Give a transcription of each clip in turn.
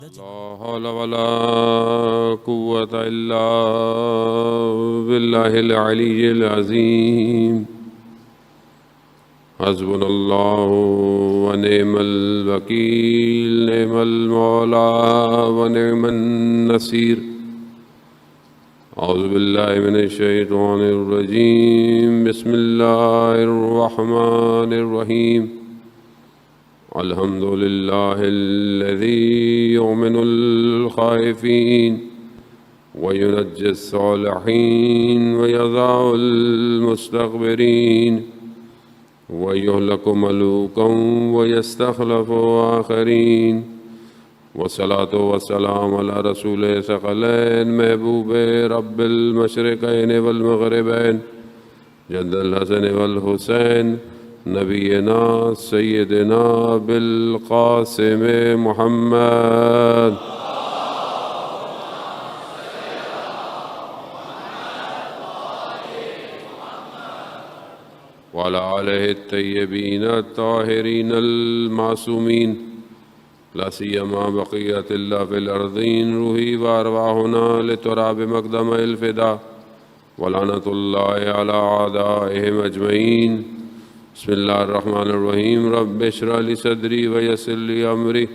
لا حول ولا قوة إلا بالله العلي العظيم. حسبنا الله ونعم الوكيل، نعم المولى ونعم النصير. أعوذ بالله من الشيطان الرجيم. بسم الله الرحمن الرحيم. الحمد لله الذي يؤمن الخائفين وينجي الصالحين ويضع المستكبرين ويهلك ملوكا ويستخلف آخرين. والصلاة والسلام على رسول ثقلين محبوب رب المشرقين والمغربين جد الحسن والحسين نبینا سیدنا بالقاسم محمد وعلى آلہ الطیبین الطاہرین المعصومین، لا سیما بقیت اللہ فی الارضین، روحی وارواحنا لتراب مقدم الفدا ولعنۃ اللہ علی اعدائہم اجمعین. بسم اللہ الرحمن الرحیم. رب اشرح لی صدری ویسر لی امری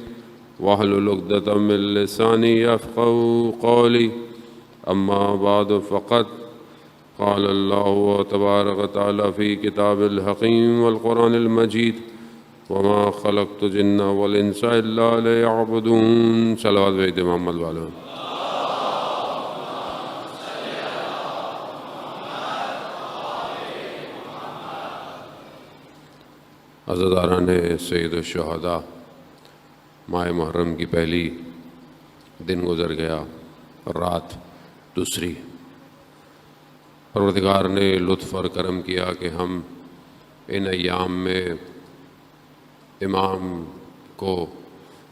واحلل عقدۃ من لسانی یفقہوا قولی. اما بعد فقد قال اللہ تبارک وتعالی فی کتاب الحکیم والقرآن المجید وما خلقت الجن والانس الا لیعبدون. صلوات بھیجتے محمد والوں. عزاداران سید الشہداء، ماہ محرم کی پہلی دن گزر گیا، رات دوسری. پروردگار نے لطف اور کرم کیا کہ ہم ان ایام میں امام کو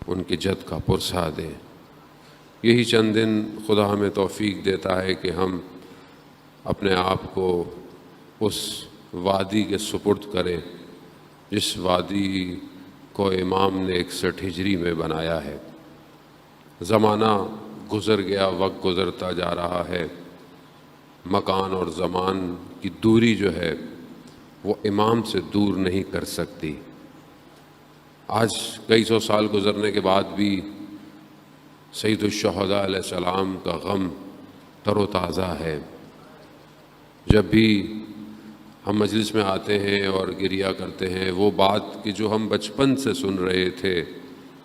ان کی جد کا پرسہ دیں. یہی چند دن خدا ہمیں توفیق دیتا ہے کہ ہم اپنے آپ کو اس وادی کے سپرد کریں جس وادی کو امام نے 61 ہجری میں بنایا ہے. زمانہ گزر گیا، وقت گزرتا جا رہا ہے، مکان اور زمان کی دوری جو ہے وہ امام سے دور نہیں کر سکتی. آج کئی سو سال گزرنے کے بعد بھی سید الشہداء علیہ السلام کا غم تر و تازہ ہے. جب بھی ہم مجلس میں آتے ہیں اور گریہ کرتے ہیں، وہ بات کہ جو ہم بچپن سے سن رہے تھے،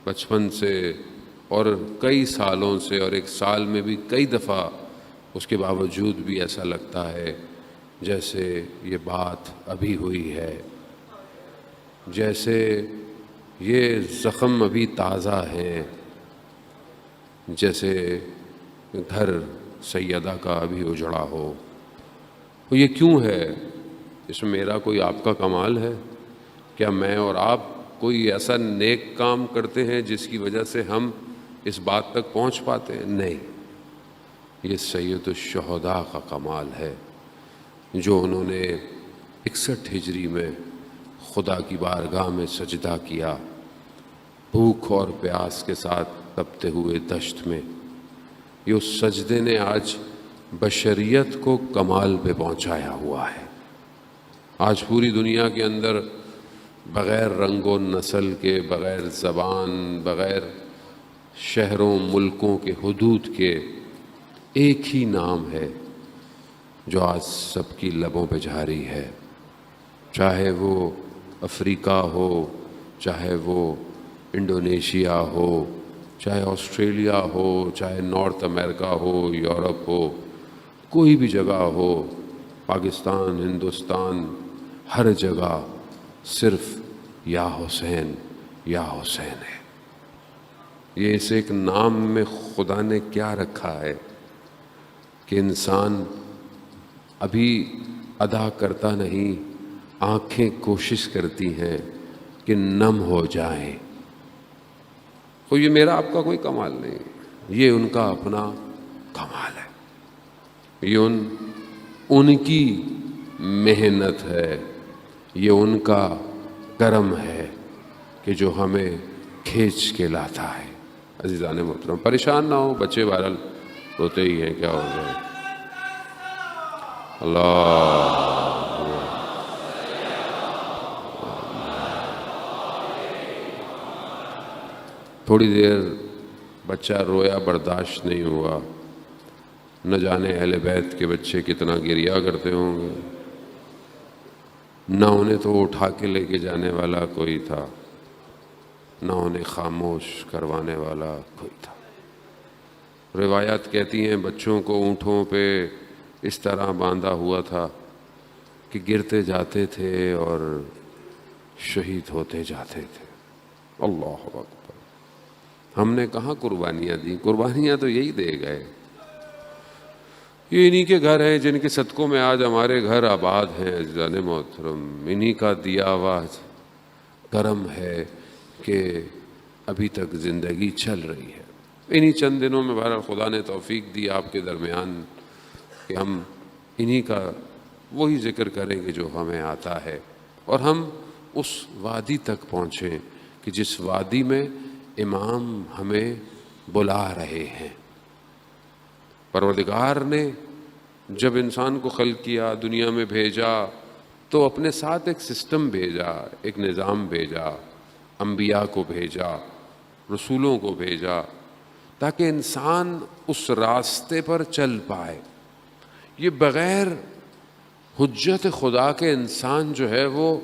بچپن سے اور کئی سالوں سے، اور ایک سال میں بھی کئی دفعہ، اس کے باوجود بھی ایسا لگتا ہے جیسے یہ بات ابھی ہوئی ہے، جیسے یہ زخم ابھی تازہ ہیں، جیسے گھر سیدہ کا ابھی اجڑا ہو. تو یہ کیوں ہے؟ اس میں میرا کوئی آپ کا کمال ہے؟ کیا میں اور آپ کوئی ایسا نیک کام کرتے ہیں جس کی وجہ سے ہم اس بات تک پہنچ پاتے ہیں؟ نہیں، یہ سید الشہداء کا کمال ہے جو انہوں نے 61 ہجری میں خدا کی بارگاہ میں سجدہ کیا، بھوک اور پیاس کے ساتھ تپتے ہوئے دشت میں. یہ اس سجدے نے آج بشریت کو کمال پہ پہنچایا ہوا ہے. آج پوری دنیا کے اندر بغیر رنگ و نسل کے، بغیر زبان، بغیر شہروں ملکوں کے حدود کے، ایک ہی نام ہے جو آج سب کی لبوں پہ جاری ہے. چاہے وہ افریقہ ہو، چاہے وہ انڈونیشیا ہو، چاہے آسٹریلیا ہو، چاہے نارتھ امریکہ ہو، یورپ ہو، کوئی بھی جگہ ہو، پاکستان، ہندوستان، ہر جگہ صرف یا حسین یا حسین ہے. یہ اس ایک نام میں خدا نے کیا رکھا ہے کہ انسان ابھی ادا کرتا نہیں، آنکھیں کوشش کرتی ہیں کہ نم ہو جائیں. تو یہ میرا آپ کا کوئی کمال نہیں، یہ ان کا اپنا کمال ہے. یہ ان کی محنت ہے، یہ ان کا کرم ہے کہ جو ہمیں کھینچ کے لاتا ہے. عزیزان محترم پریشان نہ ہو، بچے بہرحال روتے ہی ہیں، کیا ہو جائے. اللہ تھوڑی دیر بچہ رویا برداشت نہیں ہوا، نہ جانے اہل بیت کے بچے کتنا گریا کرتے ہوں گے، نہ انہیں تو اٹھا کے لے کے جانے والا کوئی تھا، نہ انہیں خاموش کروانے والا کوئی تھا. روایات کہتی ہیں بچوں کو اونٹوں پہ اس طرح باندھا ہوا تھا کہ گرتے جاتے تھے اور شہید ہوتے جاتے تھے. اللہ اکبر. ہم نے کہاں قربانیاں دی؟ قربانیاں تو یہی دے گئے. یہ انہی کے گھر ہیں جن کے صدقوں میں آج ہمارے گھر آباد ہیں عزیزان محترم. انہی کا دیا ہوا کرم ہے کہ ابھی تک زندگی چل رہی ہے. انہی چند دنوں میں بہرحال خدا نے توفیق دی آپ کے درمیان کہ ہم انہی کا وہی ذکر کریں کہ جو ہمیں آتا ہے، اور ہم اس وادی تک پہنچیں کہ جس وادی میں امام ہمیں بلا رہے ہیں. پروردگار نے جب انسان کو خلق کیا، دنیا میں بھیجا، تو اپنے ساتھ ایک سسٹم بھیجا، ایک نظام بھیجا، انبیاء کو بھیجا، رسولوں کو بھیجا، تاکہ انسان اس راستے پر چل پائے. یہ بغیر حجت خدا کے انسان جو ہے وہ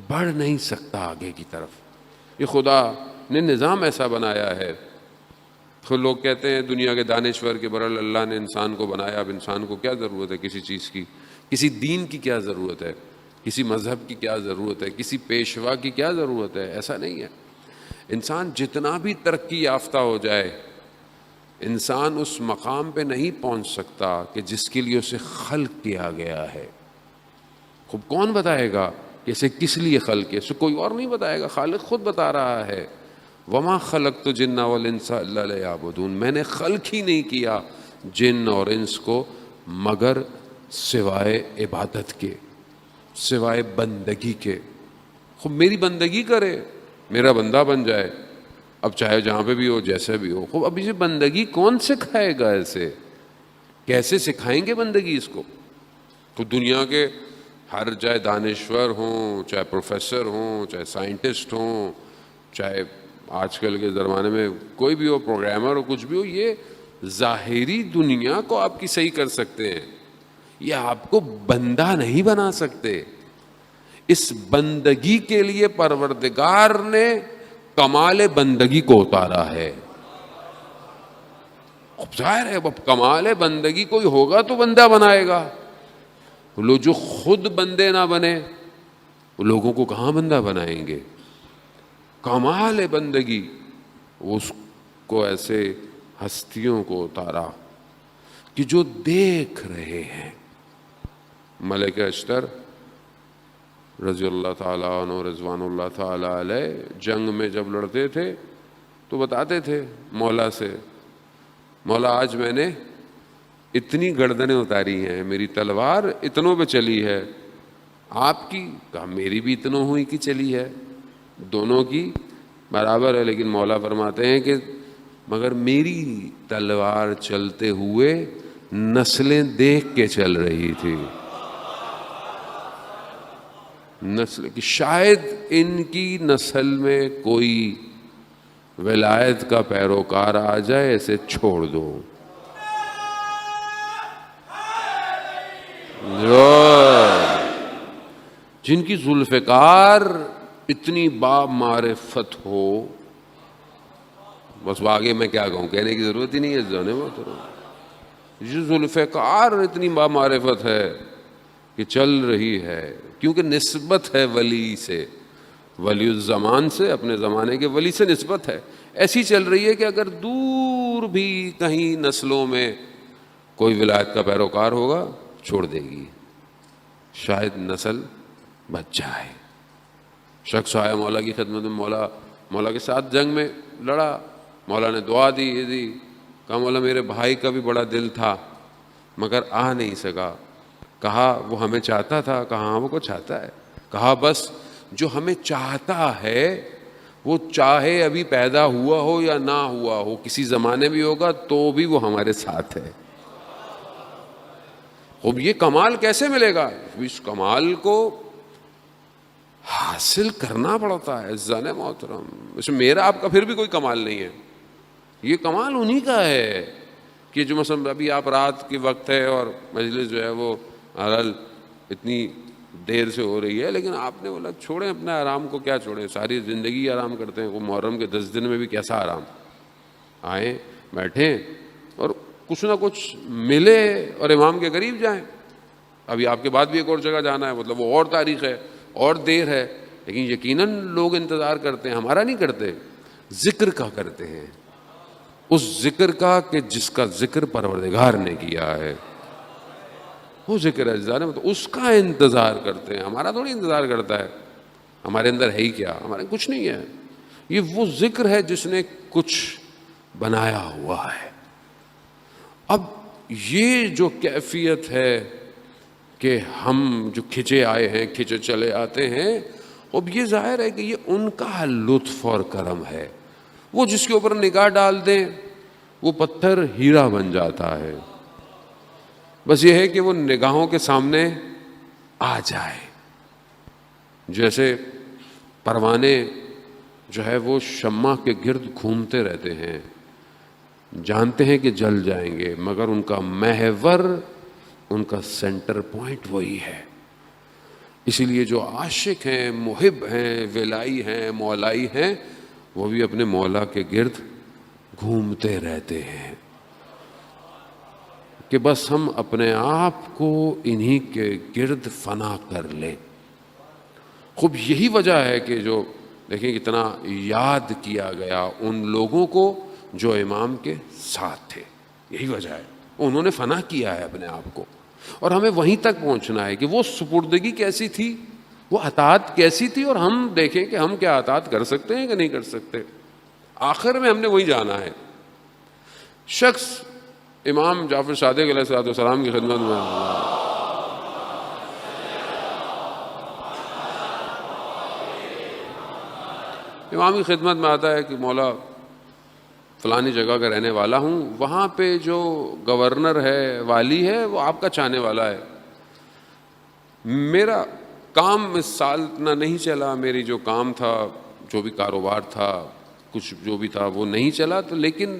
بڑھ نہیں سکتا آگے کی طرف. یہ خدا نے نظام ایسا بنایا ہے. تو لوگ کہتے ہیں دنیا کے دانشور کے برحال اللہ نے انسان کو بنایا، اب انسان کو کیا ضرورت ہے کسی چیز کی، کسی دین کی کیا ضرورت ہے، کسی مذہب کی کیا ضرورت ہے، کسی پیشوا کی کیا ضرورت ہے. ایسا نہیں ہے. انسان جتنا بھی ترقی یافتہ ہو جائے، انسان اس مقام پہ نہیں پہنچ سکتا کہ جس کے لیے اسے خلق کیا گیا ہے. خوب کون بتائے گا کہ اسے کس لیے خلق کیا؟ اسے کوئی اور نہیں بتائے گا، خالق خود بتا رہا ہے. وما خلقت الجن والانس الا لیعبدون. میں نے خلق ہی نہیں کیا جن اور انس کو مگر سوائے عبادت کے، سوائے بندگی کے. خوب میری بندگی کرے، میرا بندہ بن جائے، اب چاہے جہاں پہ بھی ہو، جیسے بھی ہو. خوب اب یہ بندگی کون سکھائے گا؟ ایسے کیسے سکھائیں گے بندگی اس کو؟ تو دنیا کے ہر چاہے دانشور ہوں، چاہے پروفیسر ہوں، چاہے سائنٹسٹ ہوں، چاہے آج کل کے زمانے میں کوئی بھی ہو، پروگرامر ہو، کچھ بھی ہو، یہ ظاہری دنیا کو آپ کی صحیح کر سکتے ہیں، یہ آپ کو بندہ نہیں بنا سکتے. اس بندگی کے لیے پروردگار نے کمال بندگی کو اتارا ہے. اب ظاہر ہے اب کمال بندگی کوئی ہوگا تو بندہ بنائے گا. لوگ جو خود بندے نہ بنے وہ لوگوں کو کہاں بندہ بنائیں گے؟ کمال بندگی اس کو ایسے ہستیوں کو اتارا کہ جو دیکھ رہے ہیں. ملک اشتر رضی اللہ تعالیٰ عنہ رضوان اللہ تعالیٰ علیہ جنگ میں جب لڑتے تھے تو بتاتے تھے مولا سے، مولا آج میں نے اتنی گردنیں اتاری ہیں، میری تلوار اتنوں پہ چلی ہے، آپ کی؟ کہا میری بھی اتنوں ہوئی کی چلی ہے، دونوں کی برابر ہے. لیکن مولا فرماتے ہیں کہ مگر میری تلوار چلتے ہوئے نسلیں دیکھ کے چل رہی تھی. نسل کی شاید ان کی نسل میں کوئی ولایت کا پیروکار آ جائے، ایسے چھوڑ دو. جن کی ذوالفقار اتنی با معرفت ہو، بس آگے میں کیا کہوں، کہنے کی ضرورت ہی نہیں ہے. جانے جو ذوالفقار اتنی با معرفت ہے کہ چل رہی ہے، کیونکہ نسبت ہے ولی سے، ولی الزمان سے، اپنے زمانے کے ولی سے نسبت ہے. ایسی چل رہی ہے کہ اگر دور بھی کہیں نسلوں میں کوئی ولایت کا پیروکار ہوگا چھوڑ دے گی، شاید نسل بچ جائے. شخص آیا مولا کی خدمت میں، مولا کے ساتھ جنگ میں لڑا، مولا نے دعا دی، یہ دی، کہا مولا میرے بھائی کا بھی بڑا دل تھا مگر آ نہیں سکا. کہا وہ ہمیں چاہتا تھا؟ کہا ہاں وہ کو چاہتا ہے. کہا بس جو ہمیں چاہتا ہے وہ چاہے ابھی پیدا ہوا ہو یا نہ ہوا ہو، کسی زمانے بھی ہوگا تو بھی وہ ہمارے ساتھ ہے۔ اب یہ کمال کیسے ملے گا؟ اس کمال کو حاصل کرنا پڑتا ہے عزیزان محترم۔ اس میں میرا آپ کا پھر بھی کوئی کمال نہیں ہے، یہ کمال انہی کا ہے کہ جو مثلا ابھی آپ رات کے وقت ہے اور مجلس جو ہے وہ بہرحال اتنی دیر سے ہو رہی ہے، لیکن آپ نے بولا چھوڑیں اپنے آرام کو، کیا چھوڑیں، ساری زندگی آرام کرتے ہیں، وہ محرم کے 10 دن میں بھی کیسا آرام، آئیں بیٹھیں اور کچھ نہ کچھ ملے اور امام کے قریب جائیں۔ ابھی آپ کے بعد بھی ایک اور جگہ جانا ہے، مطلب وہ اور تاریخ ہے اور دیر ہے، لیکن یقیناً لوگ انتظار کرتے ہیں، ہمارا نہیں کرتے، ذکر کا کرتے ہیں، اس ذکر کا کہ جس کا ذکر پروردگار نے کیا ہے، وہ ذکر ہے عزیزان، تو اس کا انتظار کرتے ہیں، ہمارا تھوڑی انتظار کرتا ہے، ہمارے اندر ہے ہی کیا، ہمارے کچھ نہیں ہے، یہ وہ ذکر ہے جس نے کچھ بنایا ہوا ہے۔ اب یہ جو کیفیت ہے کہ ہم جو کھچے آئے ہیں، کھچے چلے آتے ہیں، اب یہ ظاہر ہے کہ یہ ان کا لطف اور کرم ہے، وہ جس کے اوپر نگاہ ڈال دیں وہ پتھر ہیرا بن جاتا ہے، بس یہ ہے کہ وہ نگاہوں کے سامنے آ جائے۔ جیسے پروانے جو ہے وہ شمع کے گرد گھومتے رہتے ہیں، جانتے ہیں کہ جل جائیں گے، مگر ان کا محور، ان کا سینٹر پوائنٹ وہی ہے۔ اسی لیے جو عاشق ہیں، محب ہیں، ولائی ہیں، مولائی ہیں، وہ بھی اپنے مولا کے گرد گھومتے رہتے ہیں کہ بس ہم اپنے آپ کو انہی کے گرد فنا کر لیں۔ خوب یہی وجہ ہے کہ جو دیکھیں کتنا یاد کیا گیا ان لوگوں کو جو امام کے ساتھ تھے، یہی وجہ ہے، انہوں نے فنا کیا ہے اپنے آپ کو، اور ہمیں وہیں تک پہنچنا ہے کہ وہ سپردگی کیسی تھی، وہ اطاعت کیسی تھی، اور ہم دیکھیں کہ ہم کیا اطاعت کر سکتے ہیں کہ نہیں کر سکتے۔ آخر میں ہم نے وہی جانا ہے۔ شخص امام جعفر صادق علیہ السلام کی خدمت میں امام کی خدمت میں آتا ہے کہ مولا فلانی جگہ کا رہنے والا ہوں، وہاں پہ جو گورنر ہے، والی ہے، وہ آپ کا چاہنے والا ہے، میرا کام اس سال اتنا نہیں چلا، میری جو کام تھا، جو بھی کاروبار تھا، کچھ جو بھی تھا وہ نہیں چلا، تو لیکن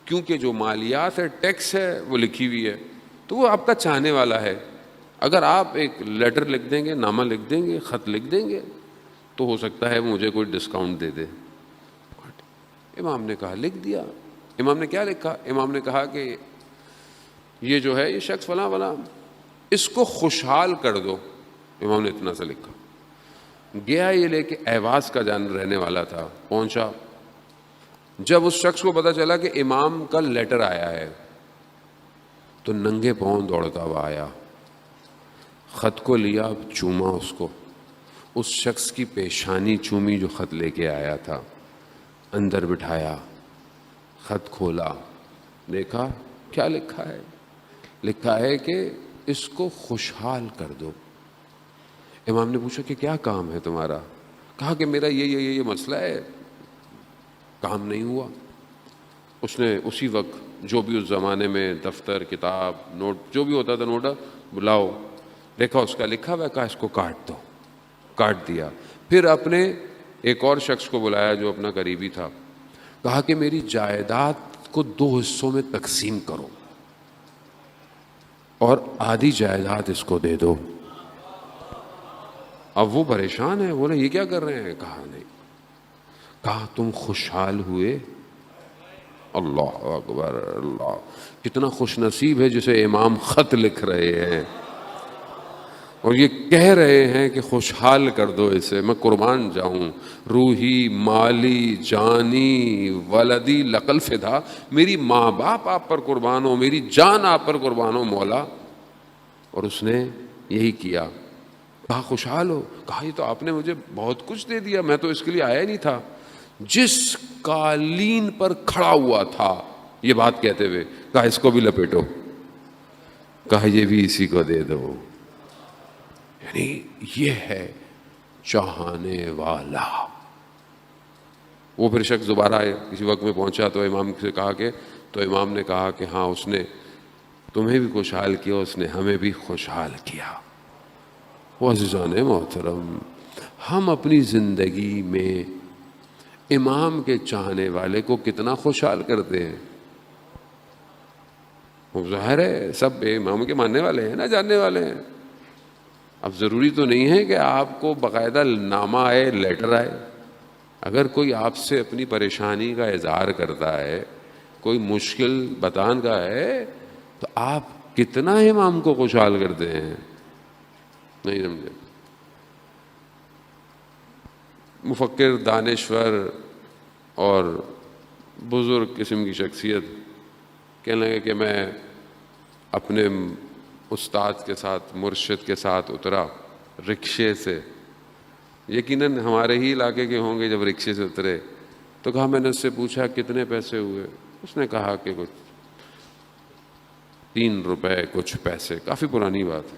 کیونکہ جو مالیات ہے، ٹیکس ہے، وہ لکھی ہوئی ہے، تو وہ آپ کا چاہنے والا ہے، اگر آپ ایک لیٹر لکھ دیں گے، نامہ لکھ دیں گے، خط لکھ دیں گے، تو ہو سکتا ہے مجھے کوئی ڈسکاؤنٹ دے دے۔ امام نے کہا لکھ دیا۔ امام نے کیا لکھا؟ امام نے کہا کہ یہ جو ہے یہ شخص فلاں فلاں، اس کو خوشحال کر دو۔ امام نے اتنا سا لکھا۔ گیا یہ لے کے، ایواز کا جان رہنے والا تھا، پہنچا، جب اس شخص کو پتا چلا کہ امام کا لیٹر آیا ہے تو ننگے پاؤں دوڑتا ہوا آیا، خط کو لیا، چوما اس کو، اس شخص کی پیشانی چومی جو خط لے کے آیا تھا، اندر بٹھایا، خط کھولا، دیکھا کیا لکھا ہے؟ لکھا ہے کہ اس کو خوشحال کر دو۔ امام نے پوچھا کہ کیا کام ہے تمہارا؟ کہا کہ میرا یہ مسئلہ ہے، کام نہیں ہوا۔ اس نے اسی وقت جو بھی اس زمانے میں دفتر، کتاب، نوٹ جو بھی ہوتا تھا، نوٹ بلاؤ، دیکھا اس کا لکھا ہوا، کہا اس کو کاٹ دو، کاٹ دیا۔ پھر اپنے ایک اور شخص کو بلایا جو اپنا قریبی تھا، کہا کہ میری جائیداد کو 2 حصوں میں تقسیم کرو اور آدھی جائیداد اس کو دے دو۔ اب وہ پریشان ہے، بولے یہ کیا کر رہے ہیں؟ کہا نہیں، کہا تم خوشحال ہوئے؟ اللہ اکبر، اللہ، کتنا خوش نصیب ہے جسے امام خط لکھ رہے ہیں اور یہ کہہ رہے ہیں کہ خوشحال کر دو اسے، میں قربان جاؤں، روحی، مالی، جانی، ولدی لقل فدا، میری ماں باپ آپ پر قربان ہو، میری جان آپ پر قربان ہو مولا۔ اور اس نے یہی کیا۔ کہا خوشحال ہو؟ کہا یہ تو آپ نے مجھے بہت کچھ دے دیا، میں تو اس کے لیے آیا نہیں تھا۔ جس قالین پر کھڑا ہوا تھا یہ بات کہتے ہوئے، کہا اس کو بھی لپیٹو، کہا یہ بھی اسی کو دے دو۔ یعنی یہ ہے چاہنے والا، وہ پھر شخص دوبارہ کسی وقت میں پہنچا تو امام سے کہا کہ تو امام نے کہا کہ ہاں اس نے تمہیں بھی خوشحال کیا، اس نے ہمیں بھی خوشحال کیا۔ وہ عزیزان محترم، ہم اپنی زندگی میں امام کے چاہنے والے کو کتنا خوشحال کرتے ہیں؟ ظاہر ہے سب امام کے ماننے والے ہیں نا، جاننے والے ہیں۔ اب ضروری تو نہیں ہے کہ آپ کو باقاعدہ نامہ آئے، لیٹر آئے۔ اگر کوئی آپ سے اپنی پریشانی کا اظہار کرتا ہے، کوئی مشکل بتان کا ہے، تو آپ کتنا امام کو خوشحال کرتے ہیں؟ نہیں سمجھے؟ مفکر، دانشور اور بزرگ قسم کی شخصیت کہنے لگے کہ میں اپنے استاد کے ساتھ، مرشد کے ساتھ اترا رکشے سے۔ یقیناً ہمارے ہی علاقے کے ہوں گے۔ جب رکشے سے اترے تو کہا، میں نے اس سے پوچھا کتنے پیسے ہوئے؟ اس نے کہا کہ کچھ 3 روپے کچھ پیسے، کافی پرانی بات ہے۔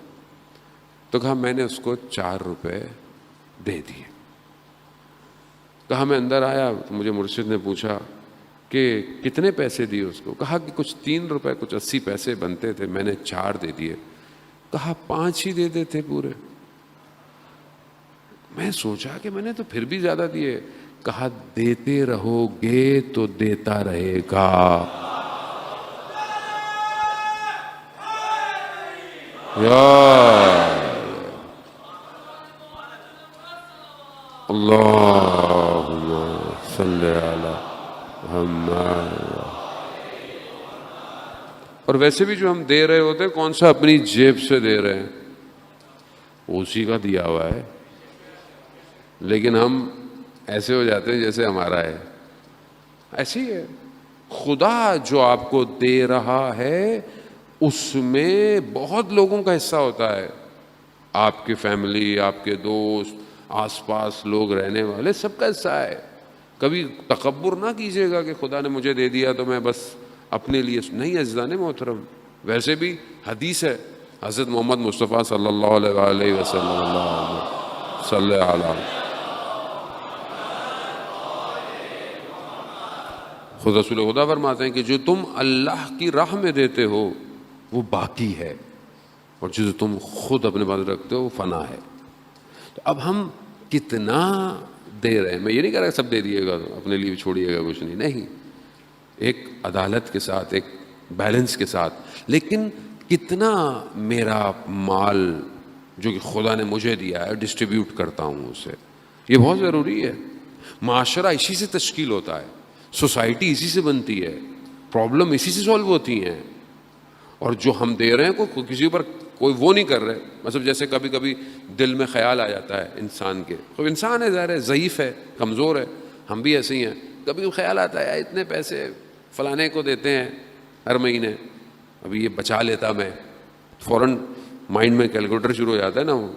تو کہا میں نے اس کو 4 روپے دے دیے۔ کہا میں اندر آیا تو مجھے مرشد نے پوچھا کہ کتنے پیسے دیے اس کو؟ کہا کہ کچھ 3 روپے کچھ 80 پیسے بنتے تھے، میں نے 4 دے دیے۔ کہا 5 ہی دے دیتے پورے۔ میں سوچا کہ میں نے تو پھر بھی زیادہ دیے۔ کہا دیتے رہو گے تو دیتا رہے گا۔ یا اللہم صلی علی محمد۔ اور ویسے بھی جو ہم دے رہے ہوتے ہیں، کون سا اپنی جیب سے دے رہے ہیں؟ اسی کا دیا ہوا ہے، لیکن ہم ایسے ہو جاتے ہیں جیسے ہمارا ہے۔ ایسی ہے خدا جو آپ کو دے رہا ہے، اس میں بہت لوگوں کا حصہ ہوتا ہے۔ آپ کی فیملی، آپ کے دوست، آس پاس لوگ رہنے والے، سب کا حصہ ہے۔ کبھی تکبر نہ کیجیے گا کہ خدا نے مجھے دے دیا تو میں بس اپنے لیے نہیں۔ عزیزان محترم، ویسے بھی حدیث ہے، حضرت محمد مصطفیٰ صلی اللہ علیہ وآلہ وسلم، اللہ صلی علیہ، خود رسول خدا فرماتے ہیں کہ جو تم اللہ کی راہ میں دیتے ہو وہ باقی ہے، اور جو تم خود اپنے پاس رکھتے ہو وہ فنا ہے۔ تو اب ہم کتنا دے رہے ہیں؟ میں یہ نہیں کہہ رہا سب دے دیے گا، اپنے لیے بھی چھوڑیے گا کچھ نہیں، ایک عدالت کے ساتھ، ایک بیلنس کے ساتھ۔ لیکن کتنا میرا مال جو کہ خدا نے مجھے دیا ہے ڈسٹریبیوٹ کرتا ہوں اسے، یہ بہت ضروری ہے۔ معاشرہ اسی سے تشکیل ہوتا ہے، سوسائٹی اسی سے بنتی ہے، پرابلم اسی سے سولو ہوتی ہیں۔ اور جو ہم دے رہے ہیں کوئی کسی پر کوئی وہ نہیں کر رہے۔ مطلب جیسے کبھی کبھی دل میں خیال آ جاتا ہے انسان کے، کوئی انسان ہے ظاہر ہے، ضعیف ہے، کمزور ہے، ہم بھی ایسے ہی ہیں۔ کبھی خیال آتا ہے اتنے پیسے فلانے کو دیتے ہیں ہر مہینے، ابھی یہ بچا لیتا میں، فوراً مائنڈ میں کیلکولیٹر شروع ہو جاتا ہے نا، وہ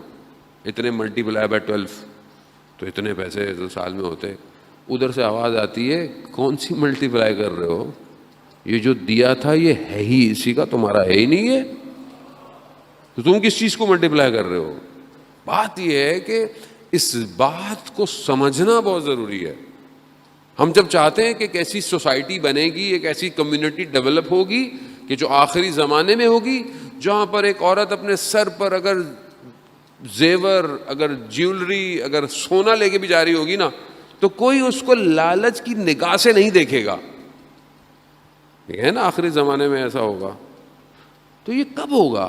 اتنے ملٹی پلائی بائی 12 تو اتنے پیسے سال میں ہوتے۔ ادھر سے آواز آتی ہے کون سی ملٹی پلائی کر رہے ہو؟ یہ جو دیا تھا یہ ہے ہی اسی کا، تمہارا ہے ہی نہیں ہے، تو تم کس چیز کو ملٹی پلائی کر رہے ہو؟ بات یہ ہے کہ اس بات کو سمجھنا بہت ضروری ہے۔ ہم جب چاہتے ہیں کہ ایک ایسی سوسائٹی بنے گی، ایک ایسی کمیونٹی ڈیولپ ہوگی کہ جو آخری زمانے میں ہوگی، جہاں پر ایک عورت اپنے سر پر اگر زیور، اگر جیولری، اگر سونا لے کے بھی جا رہی ہوگی نا، تو کوئی اس کو لالچ کی نگاہ سے نہیں دیکھے گا۔ یہ ہے نا آخری زمانے میں ایسا ہوگا، تو یہ کب ہوگا؟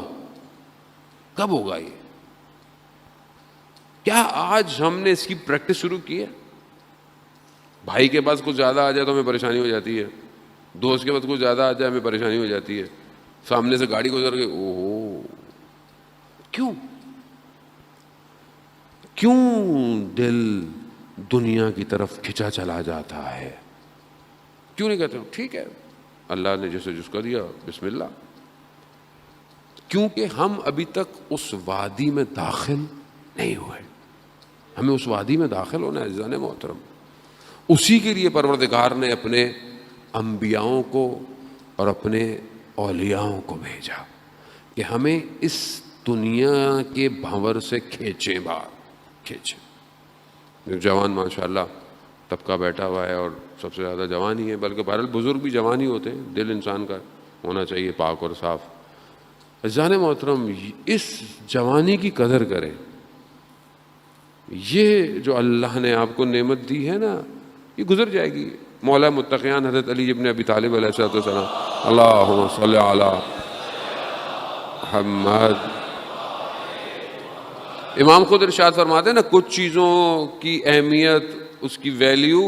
کب ہوگا یہ؟ کیا آج ہم نے اس کی پریکٹس شروع کی ہے؟ بھائی کے پاس کچھ زیادہ آ جائے تو ہمیں پریشانی ہو جاتی ہے، دوست کے پاس کچھ زیادہ آ جائے ہمیں پریشانی ہو جاتی ہے، سامنے سے گاڑی گزر گئی، اوہو، کیوں دل دنیا کی طرف کھنچا چلا جاتا ہے؟ کیوں نہیں کہتے ٹھیک ہے اللہ نے جیسے جس کا دیا بسم اللہ؟ کیونکہ ہم ابھی تک اس وادی میں داخل نہیں ہوئے۔ ہمیں اس وادی میں داخل ہونا ہے عزیزان محترم۔ اسی کے لیے پروردگار نے اپنے انبیاؤں کو اور اپنے اولیاؤں کو بھیجا کہ ہمیں اس دنیا کے بھنور سے کھینچیں، باہر کھینچیں۔ جوان ماشاءاللہ طبقہ بیٹھا ہوا ہے اور سب سے زیادہ جوان ہی ہے، بلکہ بہرحال بزرگ بھی جوان ہی ہوتے ہیں، دل انسان کا ہونا چاہیے پاک اور صاف۔ عزیزان محترم، اس جوانی کی قدر کریں۔ یہ جو اللہ نے آپ کو نعمت دی ہے نا، یہ گزر جائے گی۔ مولا متقیان حضرت علی ابن ابی طالب علیہ السلام، اللہم صلی علی محمد۔ امام خود ارشاد فرماتے ہیں نا، کچھ چیزوں کی اہمیت، اس کی ویلیو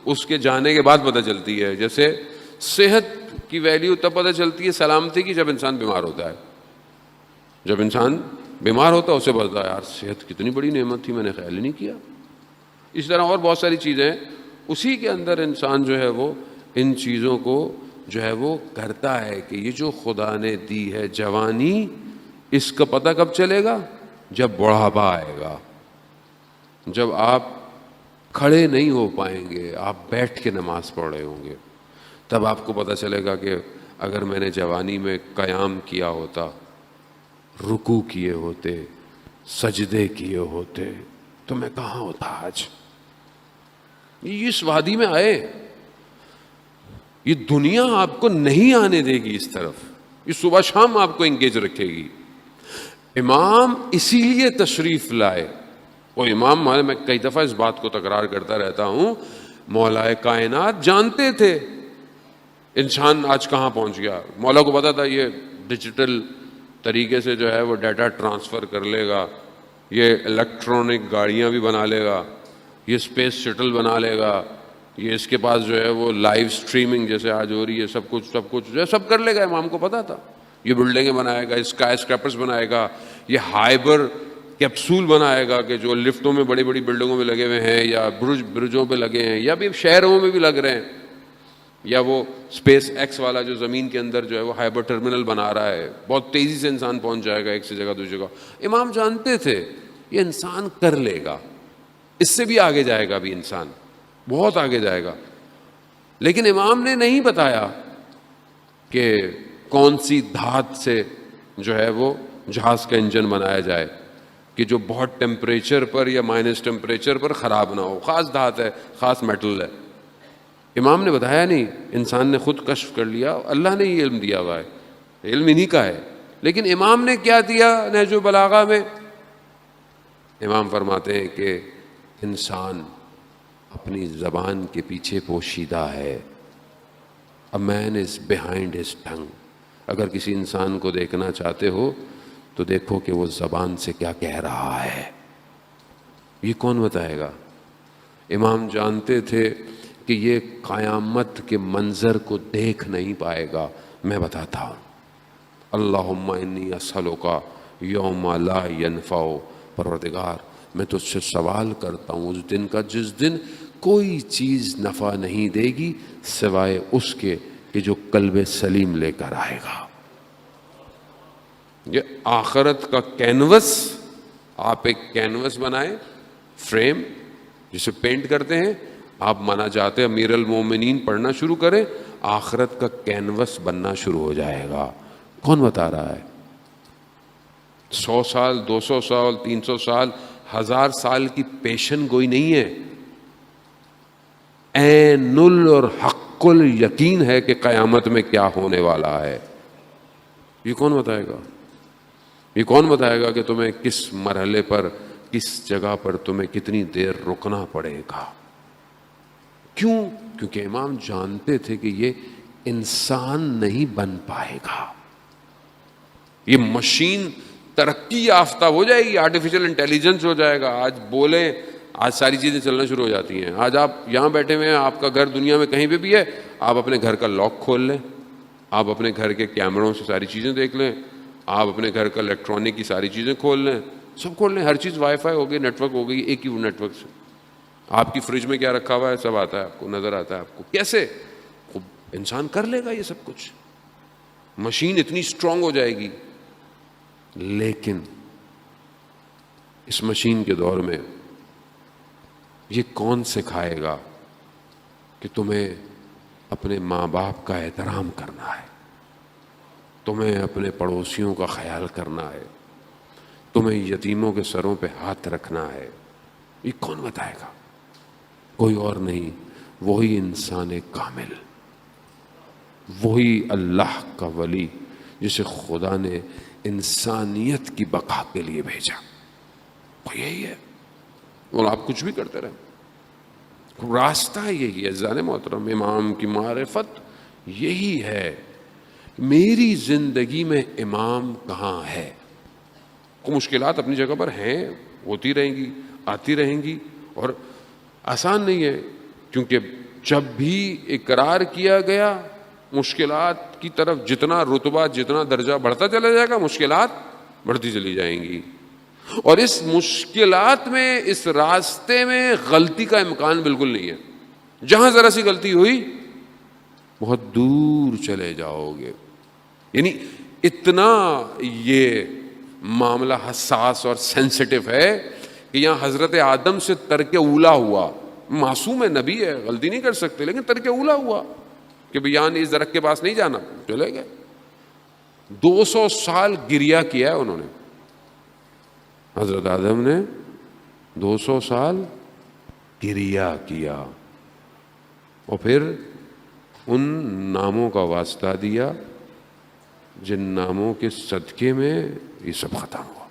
اس کے جانے کے بعد پتہ چلتی ہے۔ جیسے صحت کی ویلیو تب پتہ چلتی ہے سلامتی کی، جب انسان بیمار ہوتا ہے۔ جب انسان بیمار ہوتا ہے اسے پتہ ہے، یار صحت کتنی بڑی نعمت تھی، میں نے خیال ہی نہیں کیا۔ اس طرح اور بہت ساری چیزیں، اسی کے اندر انسان جو ہے وہ ان چیزوں کو جو ہے وہ کرتا ہے کہ یہ جو خدا نے دی ہے جوانی، اس کا پتہ کب چلے گا؟ جب بڑھاپا آئے گا، جب آپ کھڑے نہیں ہو پائیں گے، آپ بیٹھ کے نماز پڑھ رہے ہوں گے، تب آپ کو پتہ چلے گا کہ اگر میں نے جوانی میں قیام کیا ہوتا، رکوع کیے ہوتے، سجدے کیے ہوتے، تو میں کہاں ہوتا آج؟ یہ اس وادی میں آئے، یہ دنیا آپ کو نہیں آنے دے گی اس طرف، یہ صبح شام آپ کو انگیج رکھے گی۔ امام اسی لیے تشریف لائے۔ وہ امام، میں کئی دفعہ اس بات کو تکرار کرتا رہتا ہوں، مولا کائنات جانتے تھے انسان آج کہاں پہنچ گیا۔ مولا کو پتا تھا یہ ڈیجیٹل طریقے سے جو ہے وہ ڈیٹا ٹرانسفر کر لے گا، یہ الیکٹرانک گاڑیاں بھی بنا لے گا، یہ اسپیس شٹل بنا لے گا، یہ اس کے پاس جو ہے وہ لائیو سٹریمنگ جیسے آج ہو رہی ہے، سب کچھ جو ہے سب کر لے گا۔ امام کو پتا تھا یہ بلڈنگیں بنائے گا، اسکائی اسکریپرز بنائے گا، یہ ہائبر کیپسول بنائے گا کہ جو لفٹوں میں بڑی بڑی بلڈنگوں میں لگے ہوئے ہیں، یا برجوں پہ لگے ہیں، یا بھی شہروں میں بھی لگ رہے ہیں، یا وہ اسپیس ایکس والا جو زمین کے اندر جو ہے وہ ہائبر ٹرمینل بنا رہا ہے، بہت تیزی سے انسان پہنچ جائے گا ایک سے جگہ دوسری جگہ۔ امام جانتے تھے یہ انسان کر لے گا، اس سے بھی آگے جائے گا، بھی انسان بہت آگے جائے گا، لیکن امام نے نہیں بتایا کہ کون سی دھات سے جو ہے وہ جہاز کا انجن بنایا جائے کہ جو بہت ٹیمپریچر پر یا مائنس ٹیمپریچر پر خراب نہ ہو، خاص دھات ہے، خاص میٹل ہے۔ امام نے بتایا نہیں، انسان نے خود کشف کر لیا، اللہ نے یہ علم دیا ہوا ہے، علم انہی کا ہے۔ لیکن امام نے کیا دیا نہج البلاغہ میں؟ امام فرماتے ہیں کہ انسان اپنی زبان کے پیچھے پوشیدہ ہے، a man is behind his tongue۔ اگر کسی انسان کو دیکھنا چاہتے ہو تو دیکھو کہ وہ زبان سے کیا کہہ رہا ہے۔ یہ کون بتائے گا؟ امام جانتے تھے کہ یہ قیامت کے منظر کو دیکھ نہیں پائے گا، میں بتاتا ہوں۔ اللہم انی اسألک یوم لا ینفع، پروردگار میں تجھ سے سوال کرتا ہوں اس دن کا جس دن کوئی چیز نفع نہیں دے گی سوائے اس کے کہ جو قلب سلیم لے کر آئے گا۔ یہ آخرت کا کینوس، آپ ایک کینوس بنائیں، فریم جسے پینٹ کرتے ہیں، آپ مناجات امیر المومنین پڑھنا شروع کریں، آخرت کا کینوس بننا شروع ہو جائے گا۔ کون بتا رہا ہے؟ 100 سال، 200 سال، 300 سال، 1000 سال کی پیشن گوئی نہیں ہے، عین اور حق الیقین ہے کہ قیامت میں کیا ہونے والا ہے۔ یہ کون بتائے گا؟ یہ کون بتائے گا کہ تمہیں کس مرحلے پر، کس جگہ پر تمہیں کتنی دیر رکنا پڑے گا؟ کیوں؟ کیونکہ امام جانتے تھے کہ یہ انسان نہیں بن پائے گا، یہ مشین ترقی یافتہ ہو جائے گی، آرٹیفیشل انٹیلیجنس ہو جائے گا۔ آج بولیں، آج ساری چیزیں چلنا شروع ہو جاتی ہیں۔ آج آپ یہاں بیٹھے ہوئے ہیں، آپ کا گھر دنیا میں کہیں پہ بھی ہے، آپ اپنے گھر کا لاک کھول لیں، آپ اپنے گھر کے کیمروں سے ساری چیزیں دیکھ لیں، آپ اپنے گھر کا الیکٹرانک کی ساری چیزیں کھول لیں، سب کھول لیں، ہر چیز وائی فائی ہو گئی، نیٹ ورک ہو گئی، ایک ہی نیٹ ورک سے آپ کی فریج میں کیا رکھا ہوا ہے سب آتا ہے، آپ کو نظر آتا ہے۔ آپ کو کیسے؟ انسان کر لے گا یہ سب کچھ، مشین اتنی اسٹرانگ ہو جائے گی۔ لیکن اس مشین کے دور میں یہ کون سکھائے گا کہ تمہیں اپنے ماں باپ کا احترام کرنا ہے، تمہیں اپنے پڑوسیوں کا خیال کرنا ہے، تمہیں یتیموں کے سروں پہ ہاتھ رکھنا ہے؟ یہ کون بتائے گا؟ کوئی اور نہیں، وہی انسان کامل، وہی اللہ کا ولی جسے خدا نے انسانیت کی بقا کے لیے بھیجا، وہ یہی ہے۔ اور آپ کچھ بھی کرتے رہے، راستہ یہی ہے عزیزان محترم۔ امام کی معرفت یہی ہے، میری زندگی میں امام کہاں ہے؟ مشکلات اپنی جگہ پر ہیں، ہوتی رہیں گی، آتی رہیں گی، اور آسان نہیں ہے، کیونکہ جب بھی اقرار کیا گیا مشکلات کی طرف جتنا رتبہ، جتنا درجہ بڑھتا چلا جائے گا، مشکلات بڑھتی چلی جائیں گی، اور اس مشکلات میں، اس راستے میں غلطی کا امکان بالکل نہیں ہے۔ جہاں ذرا سی غلطی ہوئی بہت دور چلے جاؤ گے۔ یعنی اتنا یہ معاملہ حساس اور سینسٹیو ہے کہ یہاں حضرت آدم سے ترک اولا ہوا، معصوم ہے، نبی ہے، غلطی نہیں کر سکتے، لیکن ترک اولا ہوا کہ بیان اس درخت کے پاس نہیں جانا، چلے گئے۔ 200 سال گریا کیا ہے انہوں نے، حضرت آدم نے 200 سال گریا کیا، اور پھر ان ناموں کا واسطہ دیا جن ناموں کے صدقے میں یہ سب ختم ہوا۔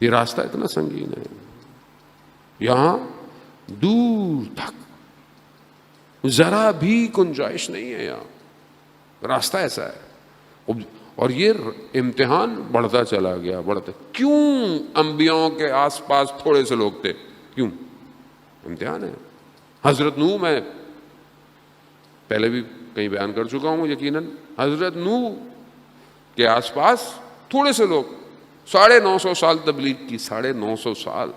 یہ راستہ اتنا سنگین ہے، یہاں دور تک ذرا بھی گنجائش نہیں ہے، یہاں راستہ ایسا ہے، اور یہ امتحان بڑھتا چلا گیا، بڑھتا۔ کیوں انبیاءوں کے آس پاس تھوڑے سے لوگ تھے؟ کیوں؟ امتحان ہے۔ حضرت نوح، میں پہلے بھی کہیں بیان کر چکا ہوں یقیناً، حضرت نوح کے آس پاس تھوڑے سے لوگ، 950 سال تبلیغ کی، 950 سال۔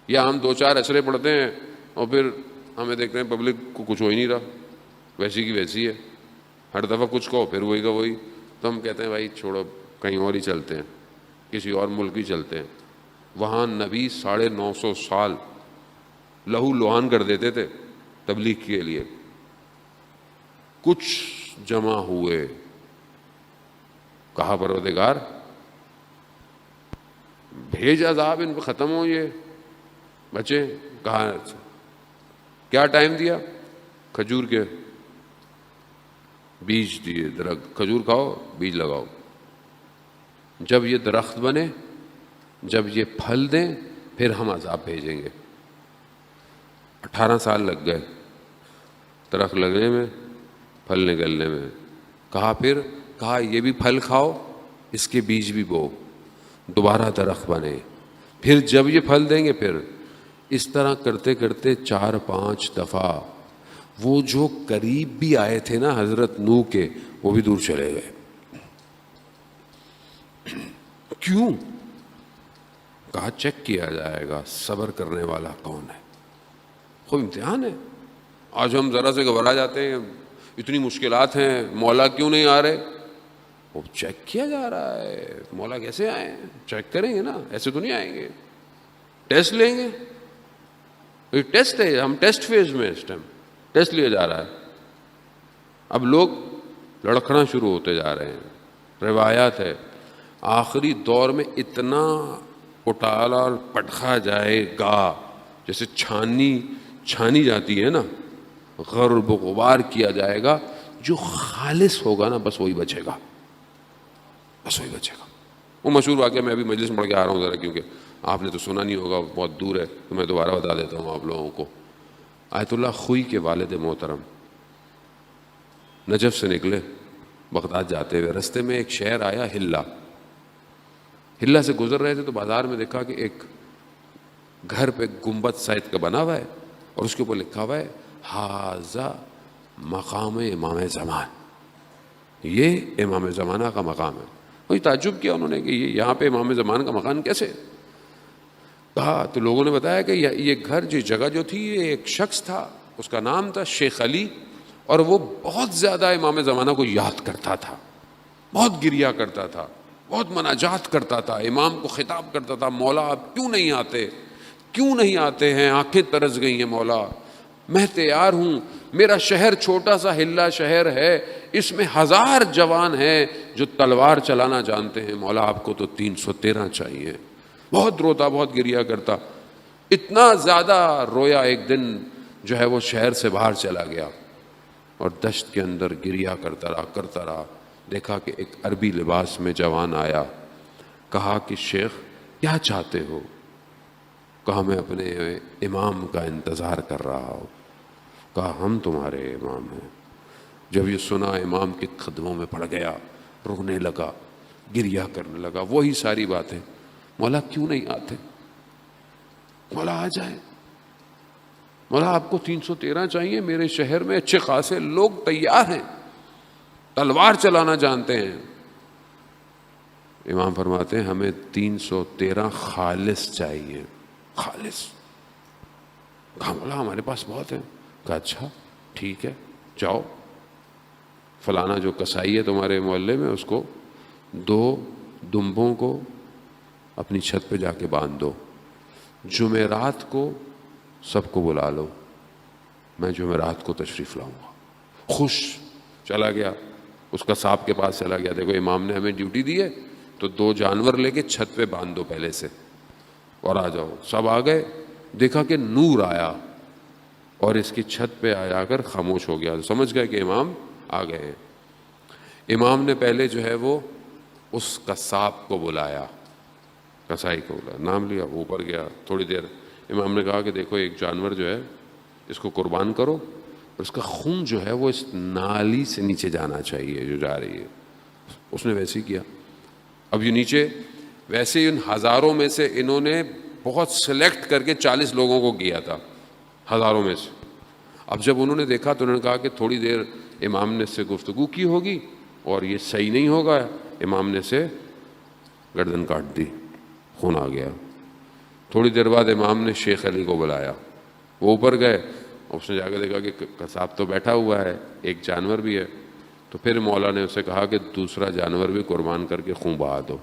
یا ہم 2-4 اشرے پڑھتے ہیں اور پھر ہمیں دیکھتے ہیں پبلک کو کچھ ہو ہی نہیں رہا، ویسی کی ویسی ہے، ہر دفعہ کچھ کہو پھر وہی کا وہی، تو ہم کہتے ہیں بھائی چھوڑو، کہیں اور ہی چلتے ہیں، کسی اور ملک ہی چلتے ہیں۔ وہاں نبی 950 سال لہو لہان کر دیتے تھے تبلیغ کے لیے۔ کچھ جمع ہوئے، کہا پروردگار بھیج عذاب، ان پہ ختم ہو یہ بچے۔ کہا کیا ٹائم دیا؟ کھجور کے بیج دیے، درخت کھجور کھاؤ، بیج لگاؤ، جب یہ درخت بنے، جب یہ پھل دیں، پھر ہم عذاب بھیجیں گے۔ 18 سال لگ گئے درخت لگنے میں، پھل نکلنے میں۔ کہا یہ بھی پھل کھاؤ، اس کے بیج بھی بو، دوبارہ درخت بنے، پھر جب یہ پھل دیں گے، پھر اس طرح کرتے کرتے 4-5 دفعہ وہ جو قریب بھی آئے تھے نا حضرت نوح کے، وہ بھی دور چلے گئے۔ کیوں؟ کہا چیک کیا جائے گا صبر کرنے والا کون ہے۔ خوب امتحان ہے۔ آج ہم ذرا سے گھبرا جاتے ہیں، اتنی مشکلات ہیں، مولا کیوں نہیں آ رہے؟ وہ چیک کیا جا رہا ہے، مولا کیسے آئے ہیں؟ چیک کریں گے نا، ایسے تو نہیں آئیں گے، ٹیسٹ لیں گے۔ یہ ٹیسٹ ہے، ہم ٹیسٹ فیز میں، اس ٹائم ٹیسٹ لیا جا رہا ہے۔ اب لوگ لڑکھنا شروع ہوتے جا رہے ہیں۔ روایات ہے آخری دور میں اتنا اٹالا اور پٹخا جائے گا، جیسے چھانی جاتی ہے نا، غرب و غبار کیا جائے گا، جو خالص ہوگا نا بس وہی بچے گا، بس وہی بچے گا۔ وہ مشہور واقعہ میں ابھی مجلس میں پڑھ کے آ رہا ہوں ذرا، کیونکہ آپ نے تو سنا نہیں ہوگا، بہت دور ہے، تو میں دوبارہ بتا دیتا ہوں آپ لوگوں کو۔ آیت اللہ خوئی کے والد محترم نجف سے نکلے بغداد جاتے ہوئے، رستے میں ایک شہر آیا ہلا سے گزر رہے تھے تو بازار میں دیکھا کہ ایک گھر پہ گنبد سائد کا بنا ہوا ہے، اور اس کے اوپر لکھا ہوا ہے ھذا مقام امام زمان، یہ امام زمانہ کا مقام ہے۔ کوئی تعجب کیا انہوں نے کہ یہ یہاں پہ امام زمان کا مقام کیسے؟ کہا تو لوگوں نے بتایا کہ یہ گھر، جو جگہ جو تھی، یہ ایک شخص تھا، اس کا نام تھا شیخ علی، اور وہ بہت زیادہ امام زمانہ کو یاد کرتا تھا، بہت گریا کرتا تھا، بہت مناجات کرتا تھا، امام کو خطاب کرتا تھا، مولا آپ کیوں نہیں آتے، کیوں نہیں آتے ہیں؟ آنکھیں ترس گئی ہیں مولا، میں تیار ہوں، میرا شہر چھوٹا سا ہلا شہر ہے، اس میں 1000 جوان ہیں جو تلوار چلانا جانتے ہیں، مولا آپ کو تو 313 چاہیے۔ بہت روتا، بہت گریا کرتا۔ اتنا زیادہ رویا ایک دن جو ہے وہ شہر سے باہر چلا گیا اور دشت کے اندر گریا کرتا رہا. دیکھا کہ ایک عربی لباس میں جوان آیا. کہا کہ شیخ کیا چاہتے ہو؟ کہا میں اپنے امام کا انتظار کر رہا ہوں. کہا ہم تمہارے امام ہیں. جب یہ سنا امام کے قدموں میں پڑ گیا, رونے لگا, گریا کرنے لگا. وہی ساری باتیں, مولا کیوں نہیں آتے؟ مولا آ جائیں. مولا آپ کو 313 چاہیے؟ میرے شہر میں اچھے خاصے لوگ تیار ہیں, تلوار چلانا جانتے ہیں. امام فرماتے ہیں ہمیں 313 خالص چاہیے, خالص. کہا مولا ہمارے پاس بہت ہیں. کہا اچھا ٹھیک ہے, جاؤ فلانا جو کسائی ہے تمہارے محلے میں, اس کو 2 دمبوں کو اپنی چھت پہ جا کے باندھ دو. جمعرات کو سب کو بلا لو, میں جمعرات کو تشریف لاؤں گا. خوش چلا گیا, اس کا صاحب کے پاس چلا گیا. دیکھو امام نے ہمیں ڈیوٹی دی ہے تو 2 جانور لے کے چھت پہ باندھ دو پہلے سے اور آ جاؤ. سب آ گئے. دیکھا کہ نور آیا اور اس کی چھت پہ آ کر خاموش ہو گیا. سمجھ گئے کہ امام آ گئے ہیں. امام نے پہلے جو ہے وہ اس قصاب کو بلایا, کسائی کو بلایا, نام لیا, اوپر گیا. تھوڑی دیر امام نے کہا کہ دیکھو ایک جانور جو ہے اس کو قربان کرو اور اس کا خون جو ہے وہ اس نالی سے نیچے جانا چاہیے جو جا رہی ہے. اس نے ویسے ہی کیا. اب یہ نیچے ویسے ہی ان ہزاروں میں سے انہوں نے بہت سلیکٹ کر کے 40 لوگوں کو کیا تھا ہزاروں میں سے. اب جب انہوں نے دیکھا تو انہوں نے کہا کہ تھوڑی دیر امام نے اس سے گفتگو کی ہوگی اور یہ صحیح نہیں ہوگا. امام نے سے گردن کاٹ دی, خون آ گیا. تھوڑی دیر بعد امام نے شیخ علی کو بلایا. وہ اوپر گئے, اس نے جا کے دیکھا کہ قصاب تو بیٹھا ہوا ہے, ایک جانور بھی ہے. تو پھر مولا نے اسے کہا کہ دوسرا جانور بھی قربان کر کے خون بہا دو.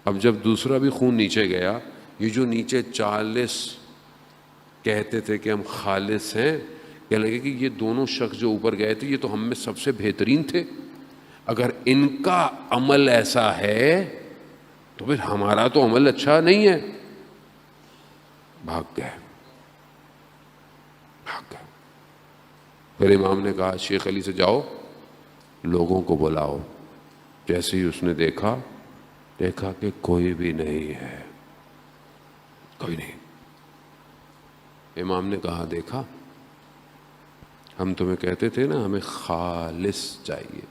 اب جب دوسرا بھی خون نیچے گیا, یہ جو نیچے 40 کہتے تھے کہ ہم خالص ہیں, کہنے لگے کہ یہ دونوں شخص جو اوپر گئے تھے یہ تو ہم میں سب سے بہترین تھے, اگر ان کا عمل ایسا ہے تو پھر ہمارا تو عمل اچھا نہیں ہے. بھاگ گئے. پھر امام نے کہا شیخ علی سے جاؤ لوگوں کو بلاؤ. جیسے ہی اس نے دیکھا کہ کوئی بھی نہیں ہے, کوئی نہیں. امام نے کہا دیکھا ہم تمہیں کہتے تھے نا ہمیں خالص چاہیے,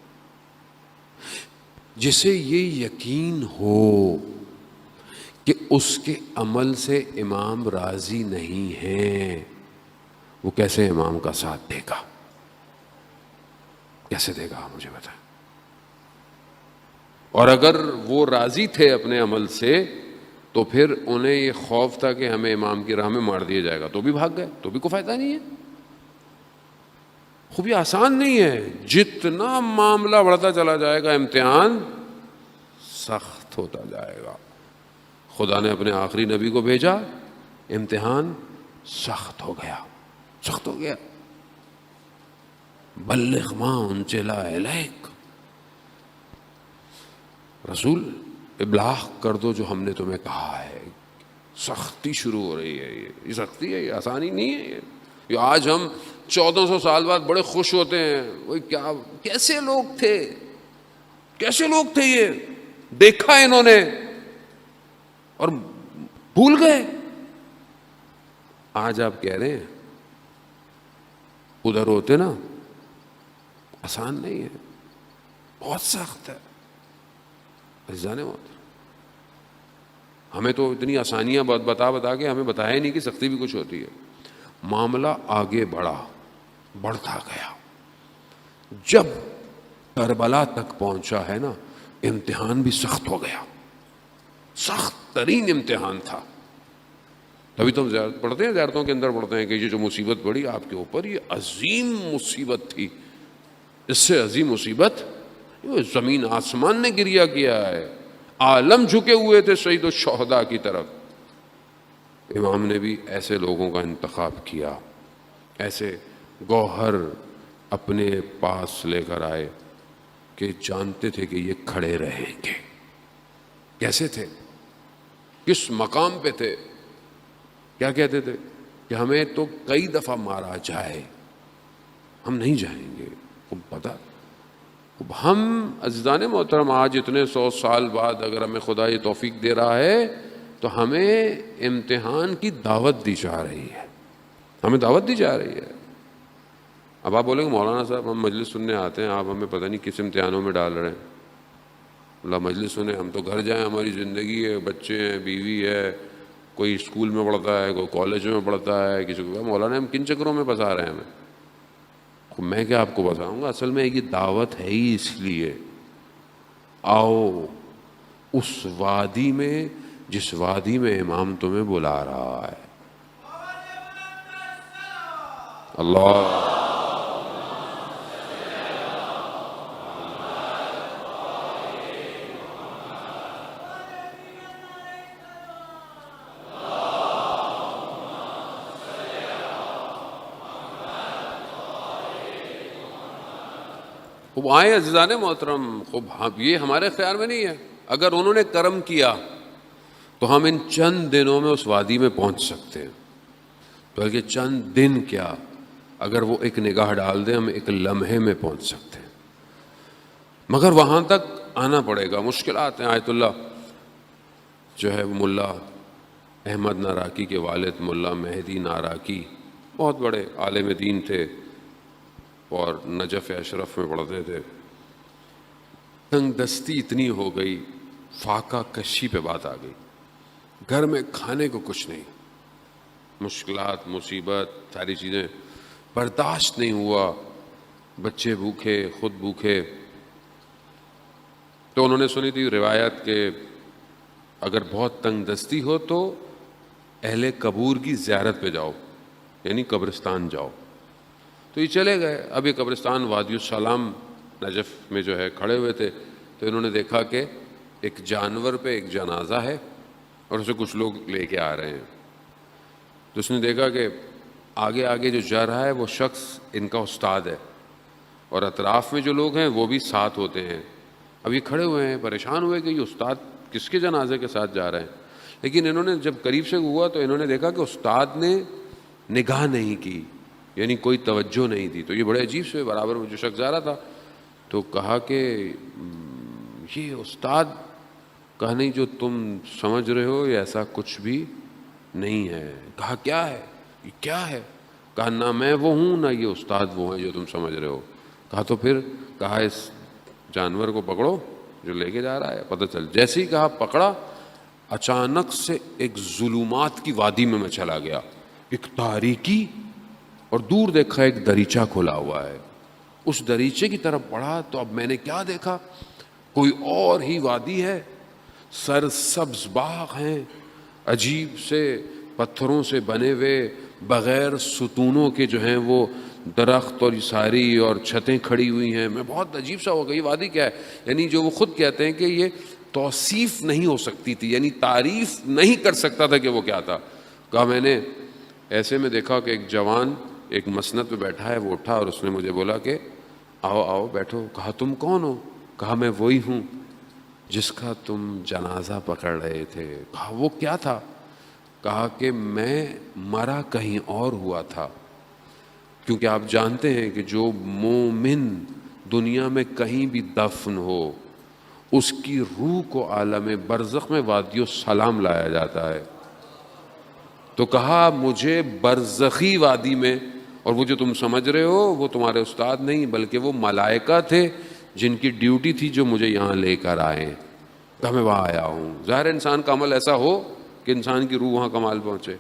جسے یہ یقین ہو کہ اس کے عمل سے امام راضی نہیں ہیں, وہ کیسے امام کا ساتھ دے گا؟ کیسے دے گا مجھے بتائیں. اور اگر وہ راضی تھے اپنے عمل سے تو پھر انہیں یہ خوف تھا کہ ہمیں امام کی راہ میں مار دیا جائے گا, تو بھی بھاگ گئے, تو بھی کوئی فائدہ نہیں ہے. خوب یہ آسان نہیں ہے. جتنا معاملہ بڑھتا چلا جائے گا امتحان سخت ہوتا جائے گا. خدا نے اپنے آخری نبی کو بھیجا, امتحان سخت ہو گیا, سخت ہو گیا. بلغ ما انزل الیک, رسول ابلاغ کر دو جو ہم نے تمہیں کہا ہے. سختی شروع ہو رہی ہے. یہ سختی ہے, یہ آسانی نہیں ہے. یہ آج ہم 1400 سال بعد بڑے خوش ہوتے ہیں, وہ کیا کیسے لوگ تھے, کیسے لوگ تھے, یہ دیکھا انہوں نے اور بھول گئے. آج آپ کہہ رہے ہیں ادھر ہوتے نا, آسان نہیں ہے, بہت سخت ہے. جانے ہمیں تو اتنی آسانیاں بتا کے ہمیں بتایا نہیں کہ سختی بھی کچھ ہوتی ہے. معاملہ آگے بڑھتا گیا. جب کربلا تک پہنچا ہے نا, امتحان بھی سخت ہو گیا, سخت ترین امتحان تھا. تبھی تو ہم پڑھتے ہیں, زیارتوں کے اندر پڑھتے ہیں کہ یہ جو مصیبت پڑی آپ کے اوپر یہ عظیم مصیبت تھی. اس سے عظیم مصیبت زمین آسمان نے گریا کیا ہے. عالم جھکے ہوئے تھے شہید الشہداء کی طرف. امام نے بھی ایسے لوگوں کا انتخاب کیا, ایسے گوہر اپنے پاس لے کر آئے کہ جانتے تھے کہ یہ کھڑے رہیں گے. کیسے تھے, کس مقام پہ تھے, کیا کہتے تھے کہ ہمیں تو کئی دفعہ مارا جائے ہم نہیں جائیں گے. پتا ہم عزیزان محترم آج اتنے 100 سال بعد اگر ہمیں خدا یہ توفیق دے رہا ہے تو ہمیں امتحان کی دعوت دی جا رہی ہے, ہمیں دعوت دی جا رہی ہے. اب آپ بولیں گے مولانا صاحب ہم مجلس سننے آتے ہیں, آپ ہمیں پتہ نہیں کس امتحانوں میں ڈال رہے ہیں. اللہ مجلس سنیں, ہم تو گھر جائیں, ہماری زندگی ہے, بچے ہیں, بیوی ہے, کوئی اسکول میں پڑھتا ہے, کوئی کالج میں پڑھتا ہے, کسی کو مولانا ہم کن چکروں میں پھنسا رہے ہیں ہمیں. میں کیا آپ کو بتاؤں گا, اصل میں یہ دعوت ہے ہی اس لیے آؤ اس وادی میں جس وادی میں امام تمہیں بلا رہا ہے. اللہ خوب آئے عزیزان محترم, خوب یہ ہمارے خیال میں نہیں ہے. اگر انہوں نے کرم کیا تو ہم ان چند دنوں میں اس وادی میں پہنچ سکتے ہیں, بلکہ چند دن کیا, اگر وہ ایک نگاہ ڈال دیں ہم ایک لمحے میں پہنچ سکتے ہیں. مگر وہاں تک آنا پڑے گا, مشکلات ہیں. آیت اللہ جو ہے ملا احمد ناراکی کے والد ملا مہدی ناراکی بہت بڑے عالم دین تھے اور نجف اشرف میں پڑھتے تھے. تنگ دستی اتنی ہو گئی, فاقہ کشی پہ بات آ گئی, گھر میں کھانے کو کچھ نہیں, مشکلات مصیبت ساری چیزیں برداشت نہیں ہوا, بچے بھوکے خود بھوکے. تو انہوں نے سنی تھی روایت کہ اگر بہت تنگ دستی ہو تو اہل قبور کی زیارت پہ جاؤ, یعنی قبرستان جاؤ. تو یہ چلے گئے. اب یہ قبرستان وادی السلام نجف میں جو ہے کھڑے ہوئے تھے, تو انہوں نے دیکھا کہ ایک جانور پہ ایک جنازہ ہے اور اسے کچھ لوگ لے کے آ رہے ہیں. تو اس نے دیکھا کہ آگے آگے جو جا رہا ہے وہ شخص ان کا استاد ہے اور اطراف میں جو لوگ ہیں وہ بھی ساتھ ہوتے ہیں. اب یہ کھڑے ہوئے ہیں, پریشان ہوئے کہ یہ استاد کس کے جنازے کے ساتھ جا رہے ہیں. لیکن انہوں نے جب قریب سے ہوا تو انہوں نے دیکھا کہ استاد نے نگاہ نہیں کی, یعنی کوئی توجہ نہیں دی. تو یہ بڑے عجیب سے برابر میں جو شخص جا رہا تھا تو کہا کہ یہ استاد, کہا نہیں جو تم سمجھ رہے ہو یہ ایسا کچھ بھی نہیں ہے. کہا کیا ہے, یہ کیا ہے؟ کہا نہ میں وہ ہوں نہ یہ استاد وہ ہیں جو تم سمجھ رہے ہو. کہا تو پھر, کہا اس جانور کو پکڑو جو لے کے جا رہا ہے, پتہ چل. جیسے ہی کہا پکڑا, اچانک سے ایک ظلمات کی وادی میں چلا گیا, ایک تاریکی, اور دور دیکھا ایک دریچہ کھلا ہوا ہے. اس دریچے کی طرف پڑھا تو اب میں نے کیا دیکھا, کوئی اور ہی وادی ہے, سرسبز باغ ہیں, عجیب سے پتھروں سے بنے ہوئے بغیر ستونوں کے جو ہیں وہ درخت اور ساری اور چھتیں کھڑی ہوئی ہیں. میں بہت عجیب سا ہو گئی, یہ وادی کیا ہے؟ یعنی جو وہ خود کہتے ہیں کہ یہ توصیف نہیں ہو سکتی تھی, یعنی تعریف نہیں کر سکتا تھا کہ وہ کیا تھا. کہا میں نے ایسے میں دیکھا کہ ایک جوان ایک مسند پہ بیٹھا ہے, وہ اٹھا اور اس نے مجھے بولا کہ آؤ آؤ بیٹھو. کہا تم کون ہو؟ کہا میں وہی ہوں جس کا تم جنازہ پکڑ رہے تھے. کہا وہ کیا تھا؟ کہا کہ میں مرا کہیں اور ہوا تھا, کیونکہ آپ جانتے ہیں کہ جو مومن دنیا میں کہیں بھی دفن ہو اس کی روح کو عالم برزخ میں وادی السلام لایا جاتا ہے. تو کہا مجھے برزخی وادی میں, اور وہ جو تم سمجھ رہے ہو وہ تمہارے استاد نہیں بلکہ وہ ملائکہ تھے جن کی ڈیوٹی تھی جو مجھے یہاں لے کر آئے. کہا میں وہاں آیا ہوں. ظاہر انسان کا عمل ایسا ہو کہ انسان کی روح وہاں کمال پہنچے.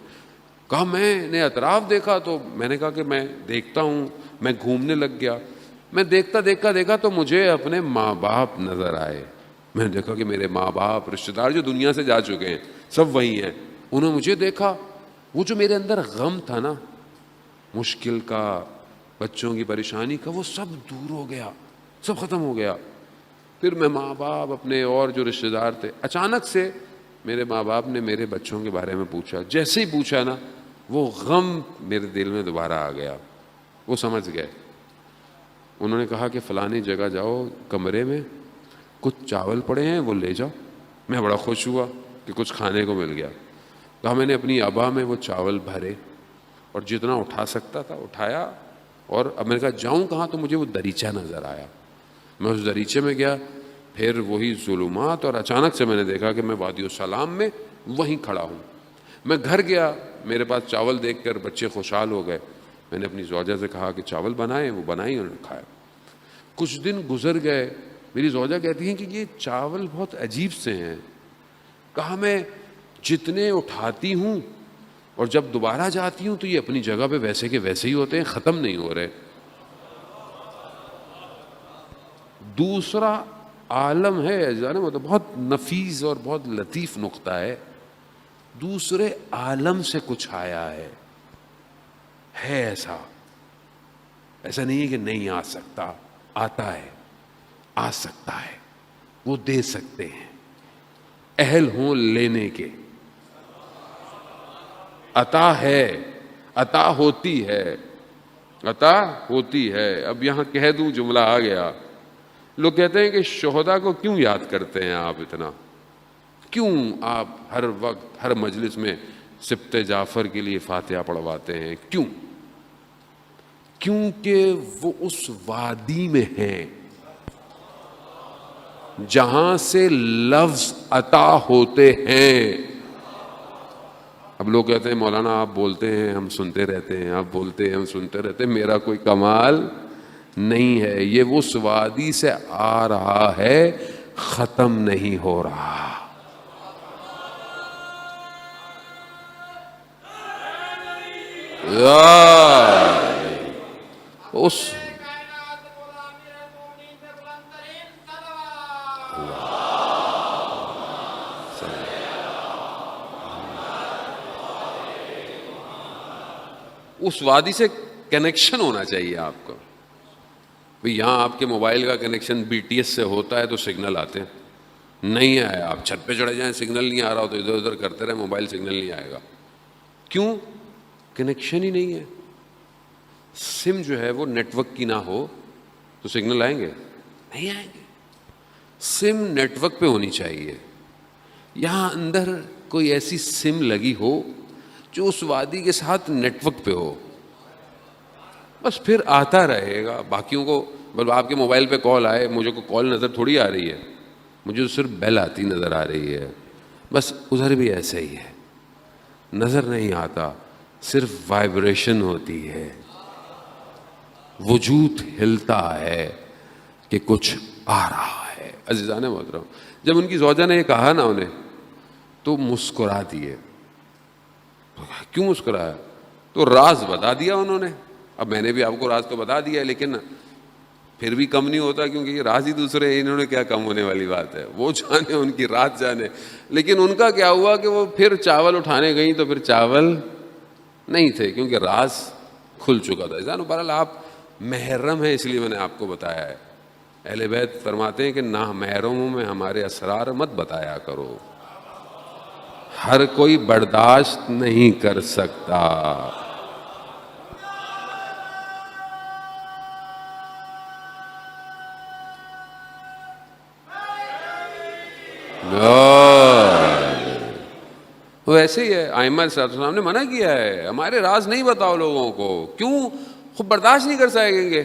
کہا میں نے اطراف دیکھا تو میں نے کہا کہ میں دیکھتا ہوں, میں گھومنے لگ گیا. میں دیکھا تو مجھے اپنے ماں باپ نظر آئے. میں نے دیکھا کہ میرے ماں باپ رشتہ دار جو دنیا سے جا چکے ہیں سب وہی ہیں. انہوں نے مجھے دیکھا, وہ جو میرے اندر غم تھا نا, مشکل کا, بچوں کی پریشانی کا, وہ سب دور ہو گیا, سب ختم ہو گیا. پھر میں ماں باپ اپنے اور جو رشتہ دار تھے, اچانک سے میرے ماں باپ نے میرے بچوں کے بارے میں پوچھا. جیسے ہی پوچھا نا وہ غم میرے دل میں دوبارہ آ گیا. وہ سمجھ گئے. انہوں نے کہا کہ فلانی جگہ جاؤ, کمرے میں کچھ چاول پڑے ہیں وہ لے جاؤ. میں بڑا خوش ہوا کہ کچھ کھانے کو مل گیا. کہا میں نے اپنی ابا میں وہ چاول بھرے اور جتنا اٹھا سکتا تھا اٹھایا، اور اب میں نے کہا جاؤں کہاں، تو مجھے وہ دریچہ نظر آیا، میں اس دریچے میں گیا، پھر وہی ظلمات، اور اچانک سے میں نے دیکھا کہ میں وادی السلام میں وہیں کھڑا ہوں۔ میں گھر گیا، میرے پاس چاول دیکھ کر بچے خوشحال ہو گئے، میں نے اپنی زوجہ سے کہا کہ چاول بنائیں، وہ بنائی، انہوں نے کھایا۔ کچھ دن گزر گئے، میری زوجہ کہتی ہیں کہ یہ چاول بہت عجیب سے ہیں۔ کہا میں جتنے اٹھاتی ہوں اور جب دوبارہ جاتی ہوں تو یہ اپنی جگہ پہ ویسے کے ویسے ہی ہوتے ہیں، ختم نہیں ہو رہے۔ دوسرا عالم ہے جانے، مطلب بہت نفیس اور بہت لطیف نقطہ ہے، دوسرے عالم سے کچھ آیا ہے ایسا نہیں ہے کہ نہیں آ سکتا، آتا ہے، آ سکتا ہے، وہ دے سکتے ہیں، اہل ہوں لینے کے، عطا ہے، عطا ہوتی ہے، عطا ہوتی ہے۔ اب یہاں کہہ دوں، جملہ آ گیا، لوگ کہتے ہیں کہ شہداء کو کیوں یاد کرتے ہیں آپ اتنا، کیوں آپ ہر وقت ہر مجلس میں سبط جعفر کے لیے فاتحہ پڑھواتے ہیں، کیوں؟ کیونکہ وہ اس وادی میں ہیں جہاں سے لفظ عطا ہوتے ہیں۔ اب لوگ کہتے ہیں مولانا آپ بولتے ہیں ہم سنتے رہتے ہیں، آپ بولتے ہیں ہم سنتے رہتے ہیں، میرا کوئی کمال نہیں ہے، یہ اس وادی سے آ رہا ہے، ختم نہیں ہو رہا۔ اس وادی سے کنیکشن ہونا چاہیے آپ کو۔ یہاں آپ کے موبائل کا کنیکشن بی ٹی ایس سے ہوتا ہے تو سگنل آتے ہیں، نہیں آئے آپ چھت پہ چڑھے جائیں، سگنل نہیں آ رہا ہو تو ادھر ادھر کرتے رہے، موبائل سگنل نہیں آئے گا۔ کیوں؟ کنیکشن ہی نہیں ہے۔ سم جو ہے وہ نیٹ ورک کی نہ ہو تو سگنل آئیں گے؟ نہیں آئیں گے۔ سم نیٹ ورک پہ ہونی چاہیے، یہاں اندر کوئی ایسی سم لگی ہو جو اس وادی کے ساتھ نیٹ ورک پہ ہو، بس پھر آتا رہے گا۔ باقیوں کو بل آپ کے موبائل پہ کال آئے، مجھے کو کال نظر تھوڑی آ رہی ہے، مجھے تو صرف بیل آتی نظر آ رہی ہے، بس ادھر بھی ایسے ہی ہے، نظر نہیں آتا، صرف وائبریشن ہوتی ہے، وجود ہلتا ہے کہ کچھ آ رہا ہے۔ عزیزان محترم، جب ان کی زوجہ نے یہ کہا نا انہیں، تو مسکرا دیے۔ کیوں مسکرایا؟ تو راز بتا دیا انہوں نے۔ اب میں نے بھی آپ کو راز تو بتا دیا، لیکن پھر بھی کم نہیں ہوتا، کیونکہ یہ راز ہی دوسرے ہیں، انہوں نے کیا کم ہونے والی بات ہے، وہ جانے، ان کی رات جانے۔ لیکن ان کا کیا ہوا کہ وہ پھر چاول اٹھانے گئیں تو پھر چاول نہیں تھے، کیونکہ راز کھل چکا تھا۔ جانو بہرحال آپ محرم ہیں، اس لیے میں نے آپ کو بتایا ہے۔ اہل بیت فرماتے ہیں کہ نہ محرموں میں ہمارے اسرار مت بتایا کرو، ہر کوئی برداشت نہیں کر سکتا۔ وہ ایسے ہی ہے، ائمہ صلی اللہ علیہ وسلم نے منع کیا ہے، ہمارے راز نہیں بتاؤ لوگوں کو۔ کیوں؟ خود برداشت نہیں کر سکیں گے،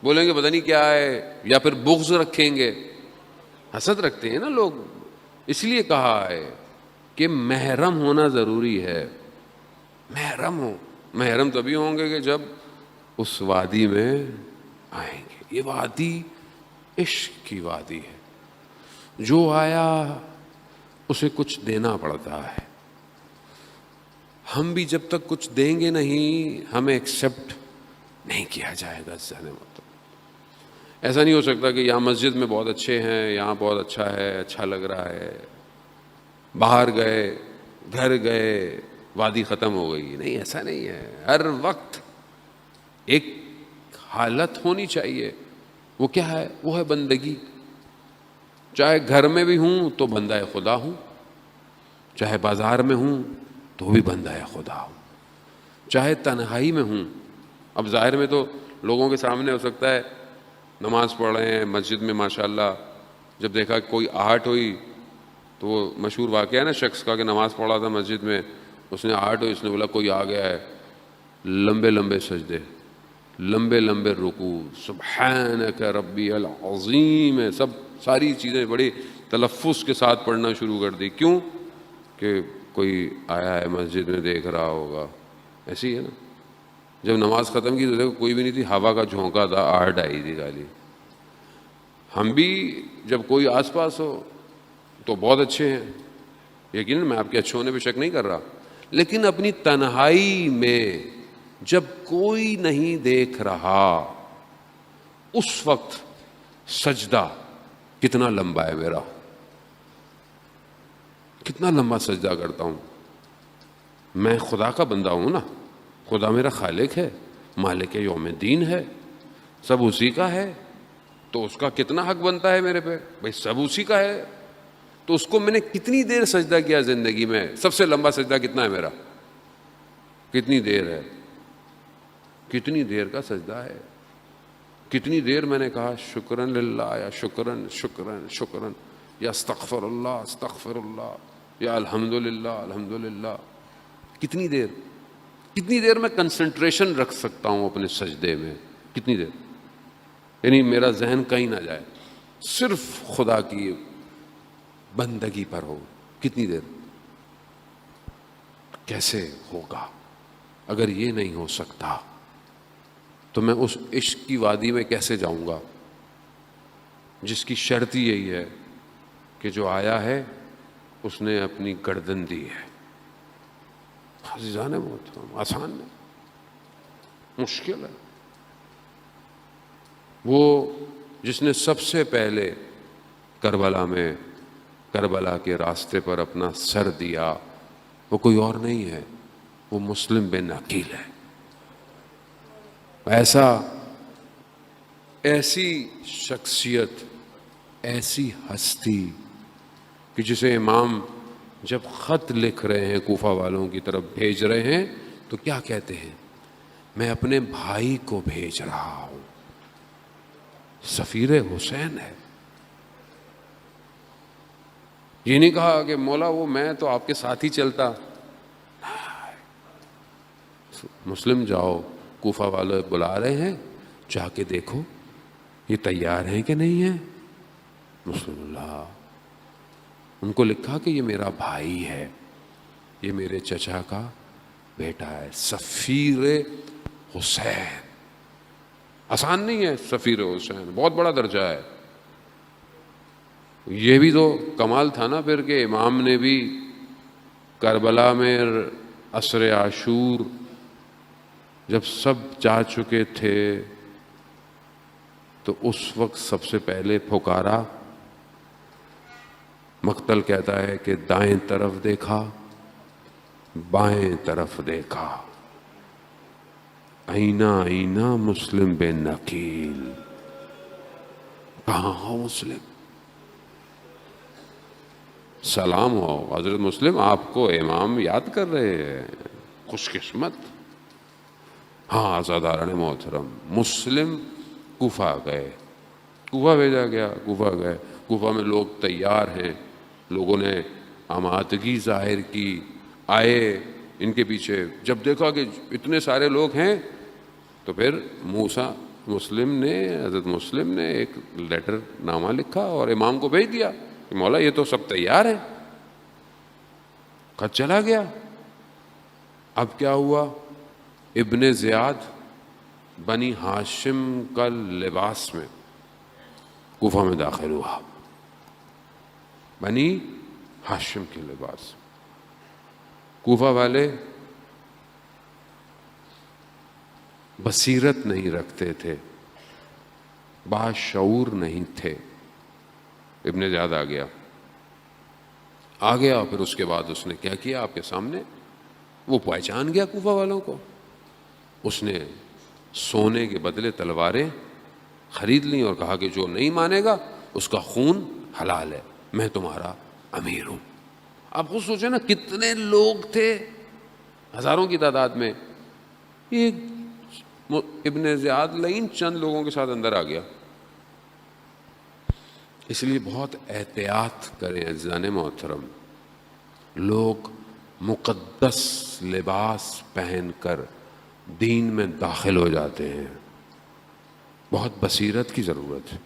بولیں گے پتہ نہیں کیا ہے، یا پھر بغض رکھیں گے، حسد رکھتے ہیں نا لوگ۔ اس لیے کہا ہے کہ محرم ہونا ضروری ہے، محرم ہو۔ محرم تبھی ہوں گے کہ جب اس وادی میں آئیں گے۔ یہ وادی عشق کی وادی ہے، جو آیا اسے کچھ دینا پڑتا ہے۔ ہم بھی جب تک کچھ دیں گے نہیں، ہمیں ایکسیپٹ نہیں کیا جائے گا۔ ایسا نہیں ہو سکتا کہ یہاں مسجد میں بہت اچھے ہیں، یہاں بہت اچھا ہے، اچھا لگ رہا ہے، باہر گئے، گھر گئے، وادی ختم ہو گئی۔ نہیں، ایسا نہیں ہے۔ ہر وقت ایک حالت ہونی چاہیے، وہ کیا ہے؟ وہ ہے بندگی۔ چاہے گھر میں بھی ہوں تو بندہ خدا ہوں، چاہے بازار میں ہوں تو بھی بندہ خدا ہوں، چاہے تنہائی میں ہوں۔ اب ظاہر میں تو لوگوں کے سامنے ہو سکتا ہے نماز پڑھ رہے ہیں مسجد میں، ماشاءاللہ، جب دیکھا کوئی آہٹ ہوئی تو وہ مشہور واقعہ ہے نا شخص کا کہ نماز پڑھا تھا مسجد میں، اس نے اس نے بولا کوئی آ گیا ہے، لمبے لمبے سجدے، لمبے لمبے رکوع، سبحانک ربی العظیم ہے، ساری چیزیں بڑی تلفظ کے ساتھ پڑھنا شروع کر دی. کیوں؟ کہ کوئی آیا ہے مسجد میں، دیکھ رہا ہوگا. ایسی ہے نا. جب نماز ختم کی تو دیکھو کوئی بھی نہیں تھی، ہوا کا جھونکا تھا، آہٹ آئی تھی خالی. ہم بھی جب کوئی آس پاس ہو تو بہت اچھے ہیں، یقیناً میں آپ کے اچھے ہونے پہ شک نہیں کر رہا، لیکن اپنی تنہائی میں جب کوئی نہیں دیکھ رہا اس وقت سجدہ کتنا لمبا ہے میرا، کتنا لمبا سجدہ کرتا ہوں. میں خدا کا بندہ ہوں نا، خدا میرا خالق ہے، مالک یوم الدین ہے، سب اسی کا ہے، تو اس کا کتنا حق بنتا ہے میرے پہ؟ بھائی سب اسی کا ہے، تو اس کو میں نے کتنی دیر سجدہ کیا زندگی میں؟ سب سے لمبا سجدہ کتنا ہے میرا؟ کتنی دیر ہے؟ کتنی دیر کا سجدہ ہے؟ کتنی دیر میں نے کہا شکرن للہ، یا شکرن شکرن شکرن، یا استغفر اللہ استغفر اللہ، یا الحمدللہ الحمدللہ. کتنی دیر، کتنی دیر میں کنسنٹریشن رکھ سکتا ہوں اپنے سجدے میں؟ کتنی دیر؟ یعنی میرا ذہن کہیں نہ جائے، صرف خدا کی بندگی پر ہو. کتنی دیر؟ کیسے ہوگا؟ اگر یہ نہیں ہو سکتا تو میں اس عشق کی وادی میں کیسے جاؤں گا جس کی شرط ہی یہی ہے کہ جو آیا ہے اس نے اپنی گردن دی ہے. عزیزان محترم، آسان نہیں، مشکل ہے. وہ جس نے سب سے پہلے کربلا کے راستے پر اپنا سر دیا، وہ کوئی اور نہیں ہے، وہ مسلم بن عقیل ہے. ایسی شخصیت، ایسی ہستی کہ جسے امام جب خط لکھ رہے ہیں کوفہ والوں کی طرف بھیج رہے ہیں تو کیا کہتے ہیں؟ میں اپنے بھائی کو بھیج رہا ہوں. سفیر حسین ہے. یہ نہیں کہا کہ مولا وہ میں تو آپ کے ساتھ ہی چلتا. مسلم جاؤ، کوفہ والے بلا رہے ہیں، جا کے دیکھو یہ تیار ہیں کہ نہیں ہیں. مسلم اللہ ان کو لکھا کہ یہ میرا بھائی ہے، یہ میرے چچا کا بیٹا ہے، سفیر حسین. آسان نہیں ہے سفیر حسین، بہت بڑا درجہ ہے. یہ بھی تو کمال تھا نا پھر کہ امام نے بھی کربلا میں عصر عاشور جب سب جا چکے تھے تو اس وقت سب سے پہلے پکارا. مقتل کہتا ہے کہ دائیں طرف دیکھا، بائیں طرف دیکھا، آئینہ آئینہ مسلم بن عقیل. کہاں ہو مسلم؟ سلام ہو حضرت مسلم، آپ کو امام یاد کر رہے ہیں، خوش قسمت. ہاں عزاداران محترم، مسلم کوفہ گئے، کوفہ بھیجا گیا، کوفہ گئے. کوفہ میں لوگ تیار ہیں، لوگوں نے آمادگی ظاہر کی، آئے ان کے پیچھے. جب دیکھا کہ اتنے سارے لوگ ہیں تو پھر حضرت مسلم نے ایک لیٹر نامہ لکھا اور امام کو بھیج دیا کہ مولا یہ تو سب تیار ہیں. خط چلا گیا. اب کیا ہوا؟ ابن زیاد بنی ہاشم کا لباس میں کوفہ میں داخل ہوا، بنی ہاشم کے لباس. کوفہ والے بصیرت نہیں رکھتے تھے، باشعور نہیں تھے. ابن زیاد آ گیا پھر اس کے بعد اس نے کیا کیا آپ کے سامنے؟ وہ پہچان گیا کوفہ والوں کو. اس نے سونے کے بدلے تلواریں خرید لیں اور کہا کہ جو نہیں مانے گا اس کا خون حلال ہے، میں تمہارا امیر ہوں. آپ خود سوچیں نا کتنے لوگ تھے، ہزاروں کی تعداد میں. یہ ابن زیاد لئین چند لوگوں کے ساتھ اندر آ گیا. اس لیے بہت احتیاط کریں عزیزان محترم. لوگ مقدس لباس پہن کر دین میں داخل ہو جاتے ہیں. بہت بصیرت کی ضرورت ہے.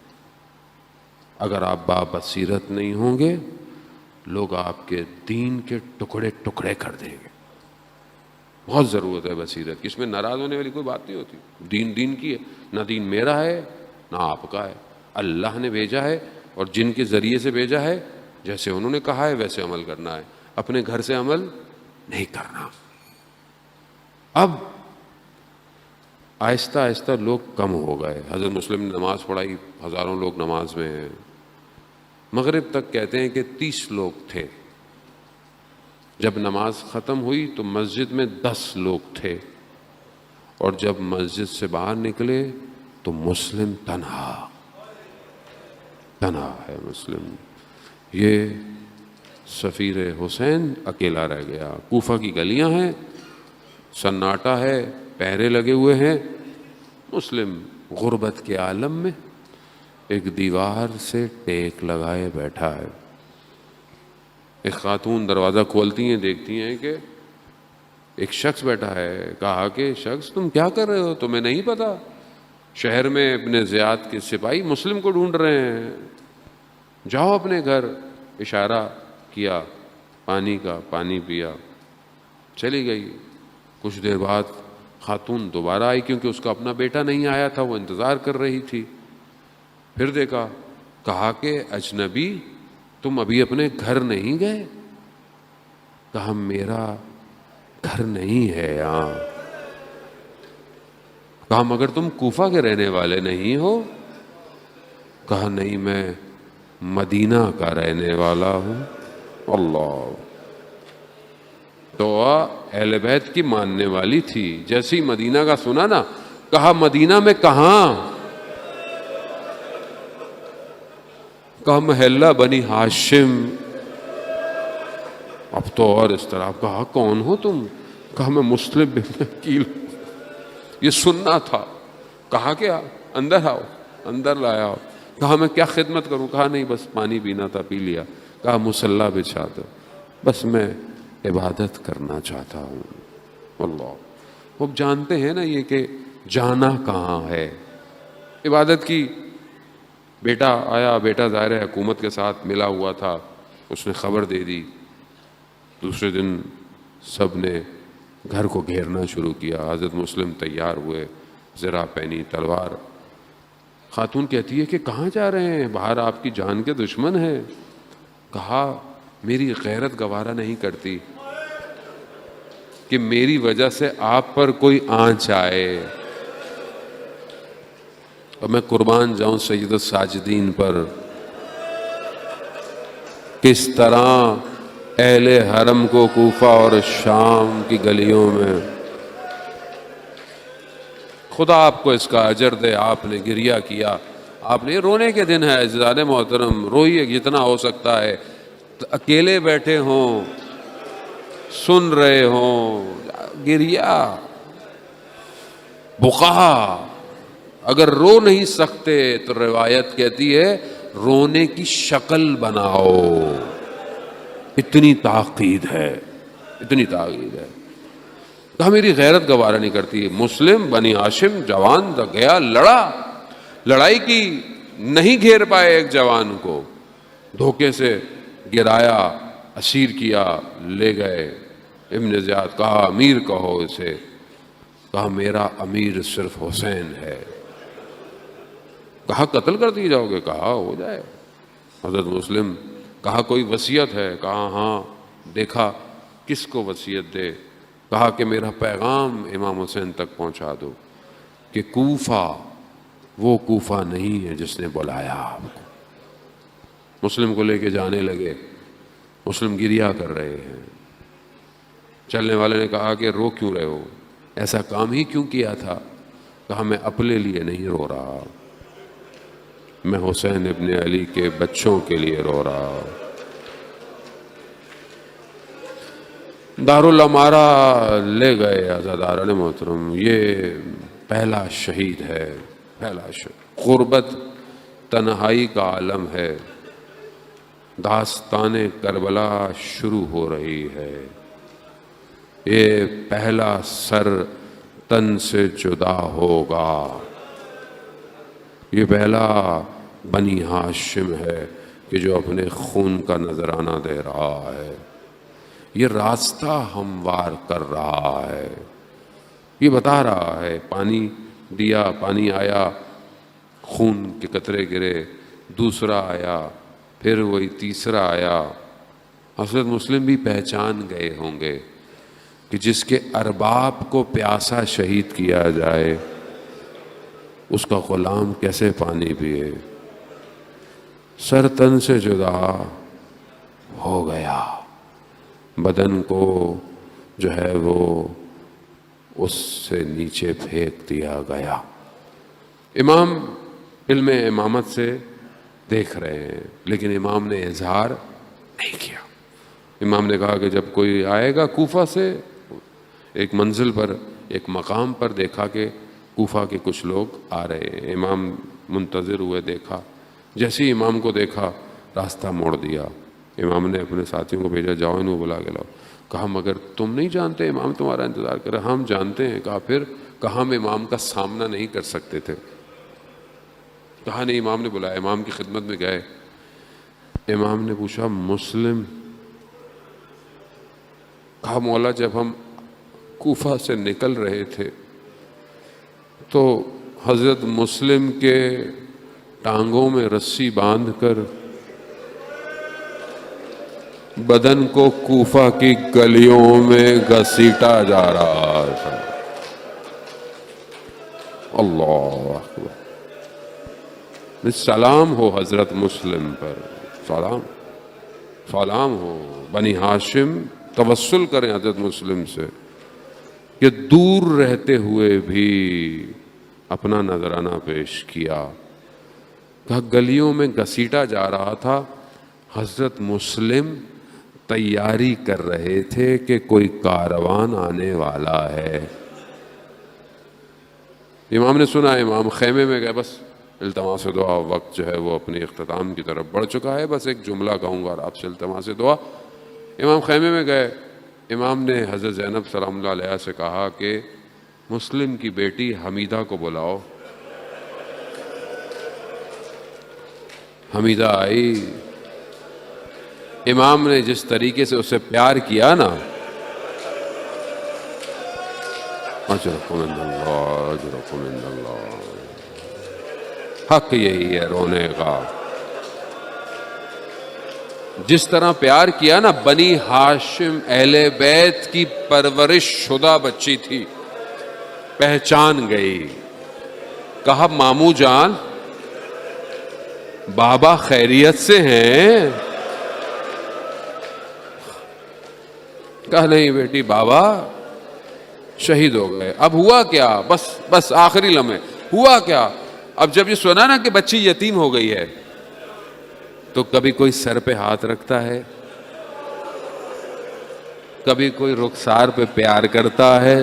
اگر آپ بابصیرت نہیں ہوں گے لوگ آپ کے دین کے ٹکڑے ٹکڑے کر دیں گے. بہت ضرورت ہے بصیرت کی. اس میں ناراض ہونے والی کوئی بات نہیں ہوتی. دین دین کی ہے. نہ دین میرا ہے نہ آپ کا ہے. اللہ نے بھیجا ہے اور جن کے ذریعے سے بھیجا ہے جیسے انہوں نے کہا ہے ویسے عمل کرنا ہے. اپنے گھر سے عمل نہیں کرنا. اب آہستہ آہستہ لوگ کم ہو گئے. حضرت مسلم نے نماز پڑھائی, ہزاروں لوگ نماز میں ہیں. مغرب تک کہتے ہیں کہ 30 لوگ تھے. جب نماز ختم ہوئی تو مسجد میں 10 لوگ تھے, اور جب مسجد سے باہر نکلے تو مسلم تنہا ہے. مسلم یہ سفیر حسین اکیلا رہ گیا. کوفہ کی گلیاں ہیں, سناٹا ہے, پہرے لگے ہوئے ہیں. مسلم غربت کے عالم میں ایک دیوار سے ٹیک لگائے بیٹھا ہے. ایک خاتون دروازہ کھولتی ہیں, دیکھتی ہیں کہ ایک شخص بیٹھا ہے. کہا کہ شخص تم کیا کر رہے ہو, تمہیں نہیں پتا شہر میں ابن زیاد کے سپاہی مسلم کو ڈھونڈ رہے ہیں, جاؤ اپنے گھر. اشارہ کیا پانی کا, پانی پیا, چلی گئی. کچھ دیر بعد خاتون دوبارہ آئی کیونکہ اس کا اپنا بیٹا نہیں آیا تھا, وہ انتظار کر رہی تھی. پھر دیکھا, کہا کہ اجنبی تم ابھی اپنے گھر نہیں گئے. کہا میرا گھر نہیں ہے یہاں. کہا مگر تم کوفہ کے رہنے والے نہیں ہو. کہا نہیں میں مدینہ کا رہنے والا ہوں. اللہ. تو اہل بیت کی ماننے والی تھی. جیسے ہی مدینہ کا سنا نا, کہا مدینہ میں کہاں. کہا محلہ بنی ہاشم. اب تو اور اس طرح. کہا کون ہو تم. کہا میں مسلم بن عقیل. یہ سننا تھا. کہا کیا اندر آؤ. اندر لایا ہو. کہا میں کیا خدمت کروں. کہا نہیں بس پانی پینا تھا, پی لیا. کہا مصلی بچھا دو, بس میں عبادت کرنا چاہتا ہوں. اللہ. وہ جانتے ہیں نا یہ کہ جانا کہاں ہے. عبادت کی. بیٹا آیا, بیٹا ظاہر ہے حکومت کے ساتھ ملا ہوا تھا, اس نے خبر دے دی. دوسرے دن سب نے گھر کو گھیرنا شروع کیا. حضرت مسلم تیار ہوئے, زرہ پہنی, تلوار. خاتون کہتی ہے کہ کہاں جا رہے ہیں, باہر آپ کی جان کے دشمن ہیں. کہا میری غیرت گوارا نہیں کرتی کہ میری وجہ سے آپ پر کوئی آنچ آئے, اور میں قربان جاؤں سید الساجدین پر. کس طرح اہل حرم کو کوفہ اور شام کی گلیوں میں, خدا آپ کو اس کا اجر دے, آپ نے گریہ کیا. آپ نے, رونے کے دن ہے عزیزان محترم, روئیے جتنا ہو سکتا ہے. اکیلے بیٹھے ہوں, سن رہے ہوں, گریہ بقا. اگر رو نہیں سکتے تو روایت کہتی ہے رونے کی شکل بناؤ. اتنی تاکید ہے, اتنی تاکید ہے. کہا میری غیرت گوارا نہیں کرتی. مسلم بنی ہاشم جوان گیا, لڑا, لڑائی کی, نہیں گھیر پائے ایک جوان کو, دھوکے سے گرایا, اسیر کیا, لے گئے. ابن زیاد. کہا امیر کہو اسے. کہا میرا امیر صرف حسین ہے. کہا قتل کر دی جاؤ گے. کہا ہو جائے. حضرت مسلم. کہا کوئی وصیت ہے. کہا ہاں. دیکھا کس کو وصیت دے. کہا کہ میرا پیغام امام حسین تک پہنچا دو کہ کوفہ وہ کوفہ نہیں ہے جس نے بلایا آپ کو. مسلم کو لے کے جانے لگے. مسلم گریہ کر رہے ہیں. چلنے والے نے کہا کہ رو کیوں رہے ہو, ایسا کام ہی کیوں کیا تھا. کہا میں اپنے لیے نہیں رو رہا, میں حسین ابن علی کے بچوں کے لیے رو رہا ہوں. دارالامارہ لے گئے عزاداران محترم. یہ پہلا شہید ہے, پہلا شہید. غربت تنہائی کا عالم ہے، داستان کربلا شروع ہو رہی ہے۔ یہ پہلا سر تن سے جدا ہوگا، یہ پہلا بنی ہاشم ہے کہ جو اپنے خون کا نذرانہ دے رہا ہے، یہ راستہ ہموار کر رہا ہے، یہ بتا رہا ہے۔ پانی دیا، پانی آیا، خون کے قطرے گرے، دوسرا آیا، پھر وہی تیسرا آیا۔ حضرت مسلم بھی پہچان گئے ہوں گے کہ جس کے ارباب کو پیاسا شہید کیا جائے اس کا غلام کیسے پانی پیے۔ سر تن سے جدا ہو گیا، بدن کو جو ہے وہ اس سے نیچے پھینک دیا گیا۔ امام علم امامت سے دیکھ رہے ہیں، لیکن امام نے اظہار نہیں کیا۔ امام نے کہا کہ جب کوئی آئے گا کوفہ سے، ایک منزل پر، ایک مقام پر دیکھا کہ کوفہ کے کچھ لوگ آ رہے ہیں۔ امام منتظر ہوئے، دیکھا، جیسے ہی امام کو دیکھا راستہ موڑ دیا۔ امام نے اپنے ساتھیوں کو بھیجا، جاؤ انہوں بلا کے لاؤ۔ کہا مگر تم نہیں جانتے امام تمہارا انتظار کر رہا؟ ہم جانتے ہیں۔ کہا پھر؟ کہا ہم امام کا سامنا نہیں کر سکتے تھے۔ کہا نہیں، امام نے بلایا، امام کی خدمت میں گئے۔ امام نے پوچھا مسلم؟ کہا مولا جب ہم کوفہ سے نکل رہے تھے تو حضرت مسلم کے ٹانگوں میں رسی باندھ کر بدن کو کوفہ کی گلیوں میں گھسیٹا جا رہا تھا۔ اللہ اکبر! سلام ہو حضرت مسلم پر، سلام، سلام ہو۔ بنی ہاشم توسل کریں حضرت مسلم سے کہ دور رہتے ہوئے بھی اپنا نذرانہ پیش کیا۔ کہا گلیوں میں گھسیٹا جا رہا تھا، حضرت مسلم تیاری کر رہے تھے کہ کوئی کاروان آنے والا ہے۔ امام نے سنا، امام خیمے میں گئے، بس التماس دعا، وقت جو ہے وہ اپنی اختتام کی طرف بڑھ چکا ہے، بس ایک جملہ کہوں گا اور آپ سے التماس دعا۔ امام خیمے میں گئے، امام نے حضرت زینب سلام اللہ علیہ سے کہا کہ مسلم کی بیٹی حمیدہ کو بلاؤ۔ حمیدہ آئی، امام نے جس طریقے سے اسے پیار کیا نا، اجرکم عند اللہ، اجرکم عند اللہ، حق یہی ہے رونے کا۔ جس طرح پیار کیا نا، بنی ہاشم اہل بیت کی پرورش شدہ بچی تھی، پہچان گئی۔ کہا ماموں جان، بابا خیریت سے ہیں؟ کہا نہیں بیٹی، بابا شہید ہو گئے۔ اب ہوا کیا؟ بس آخری لمحے ہوا کیا؟ اب جب یہ سنا نا کہ بچی یتیم ہو گئی ہے تو کبھی کوئی سر پہ ہاتھ رکھتا ہے، کبھی کوئی رخسار پہ پیار کرتا ہے،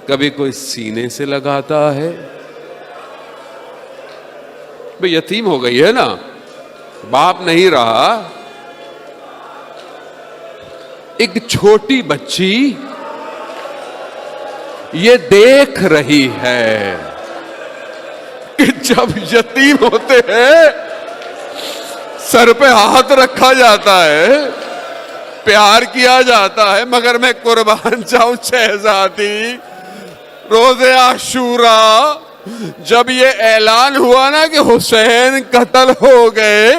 کبھی کوئی سینے سے لگاتا ہے۔ بھئی یتیم ہو گئی ہے نا، باپ نہیں رہا، ایک چھوٹی بچی یہ دیکھ رہی ہے کہ جب یتیم ہوتے ہیں سر پہ ہاتھ رکھا جاتا ہے، پیار کیا جاتا ہے، مگر میں قربان جاؤں شہزادی، روز عاشوراء جب یہ اعلان ہوا نا کہ حسین قتل ہو گئے،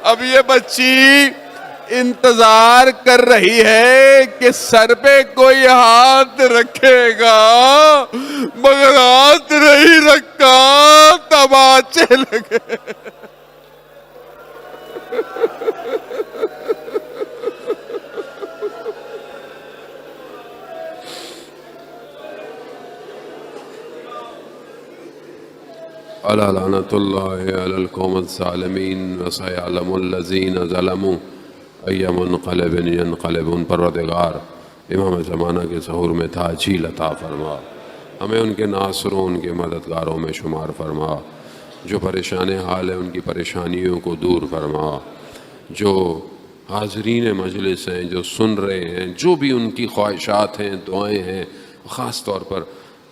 اب یہ بچی انتظار کر رہی ہے کہ سر پہ کوئی ہاتھ رکھے گا، مگر ہاتھ نہیں رکھا، تماچے لگے۔ الا لعنت اللہ علی القوم الظالمین وسیعلم الذین ظلموا ای منقلب ینقلبون۔ پروردگار امام زمانہ کے ظہور میں تاجیل عطا فرما، ہمیں ان کے ناصروں، ان کے مددگاروں میں شمار فرما۔ جو پریشان حال ہیں ان کی پریشانیوں کو دور فرما، جو حاضرین مجلس ہیں جو سن رہے ہیں، جو بھی ان کی خواہشات ہیں، دعائیں ہیں، خاص طور پر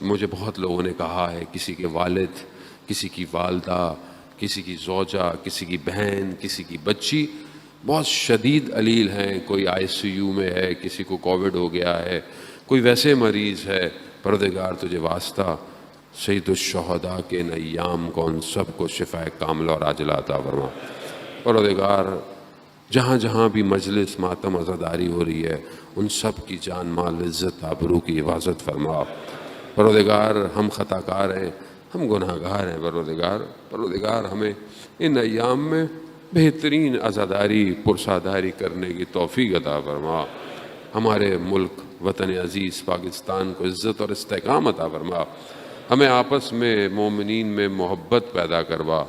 مجھے بہت لوگوں نے کہا ہے کسی کے والد، کسی کی والدہ، کسی کی زوجہ، کسی کی بہن، کسی کی بچی بہت شدید علیل ہیں، کوئی آئی سی یو میں ہے، کسی کو کووڈ ہو گیا ہے، کوئی ویسے مریض ہے، پروردگار تجھے واسطہ سید الشہداء کے ان ایام کو ان سب کو شفاء کاملہ اور عاجلہ عطا فرما۔ پروردگار جہاں جہاں بھی مجلس ماتم عزاداری ہو رہی ہے ان سب کی جان مال عزت آبرو کی حفاظت فرما۔ پروردگار ہم خطا کار ہیں، ہم گناہ گار ہیں، پروردگار ہمیں ان ایام میں بہترین عزاداری پرساداری کرنے کی توفیق عطا فرما۔ ہمارے ملک وطن عزیز پاکستان کو عزت اور استحکام عطا فرما۔ ہمیں آپس میں مومنین میں محبت پیدا کروا،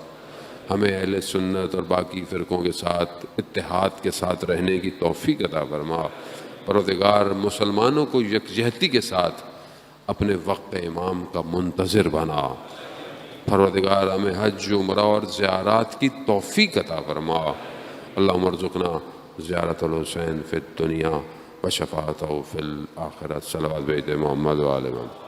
ہمیں اہل سنت اور باقی فرقوں کے ساتھ اتحاد کے ساتھ رہنے کی توفیق عطا فرما۔ پروردگار مسلمانوں کو یکجہتی کے ساتھ اپنے وقت امام کا منتظر بنا۔ پروردگار ہمیں حج عمرہ اور زیارات کی توفیق عطا فرما۔ اللہم ارزقنا زیارت الحسین فی الدنیا و شفاعتہ فی الآخرہ۔ صلوات بیت محمد و آل محمد۔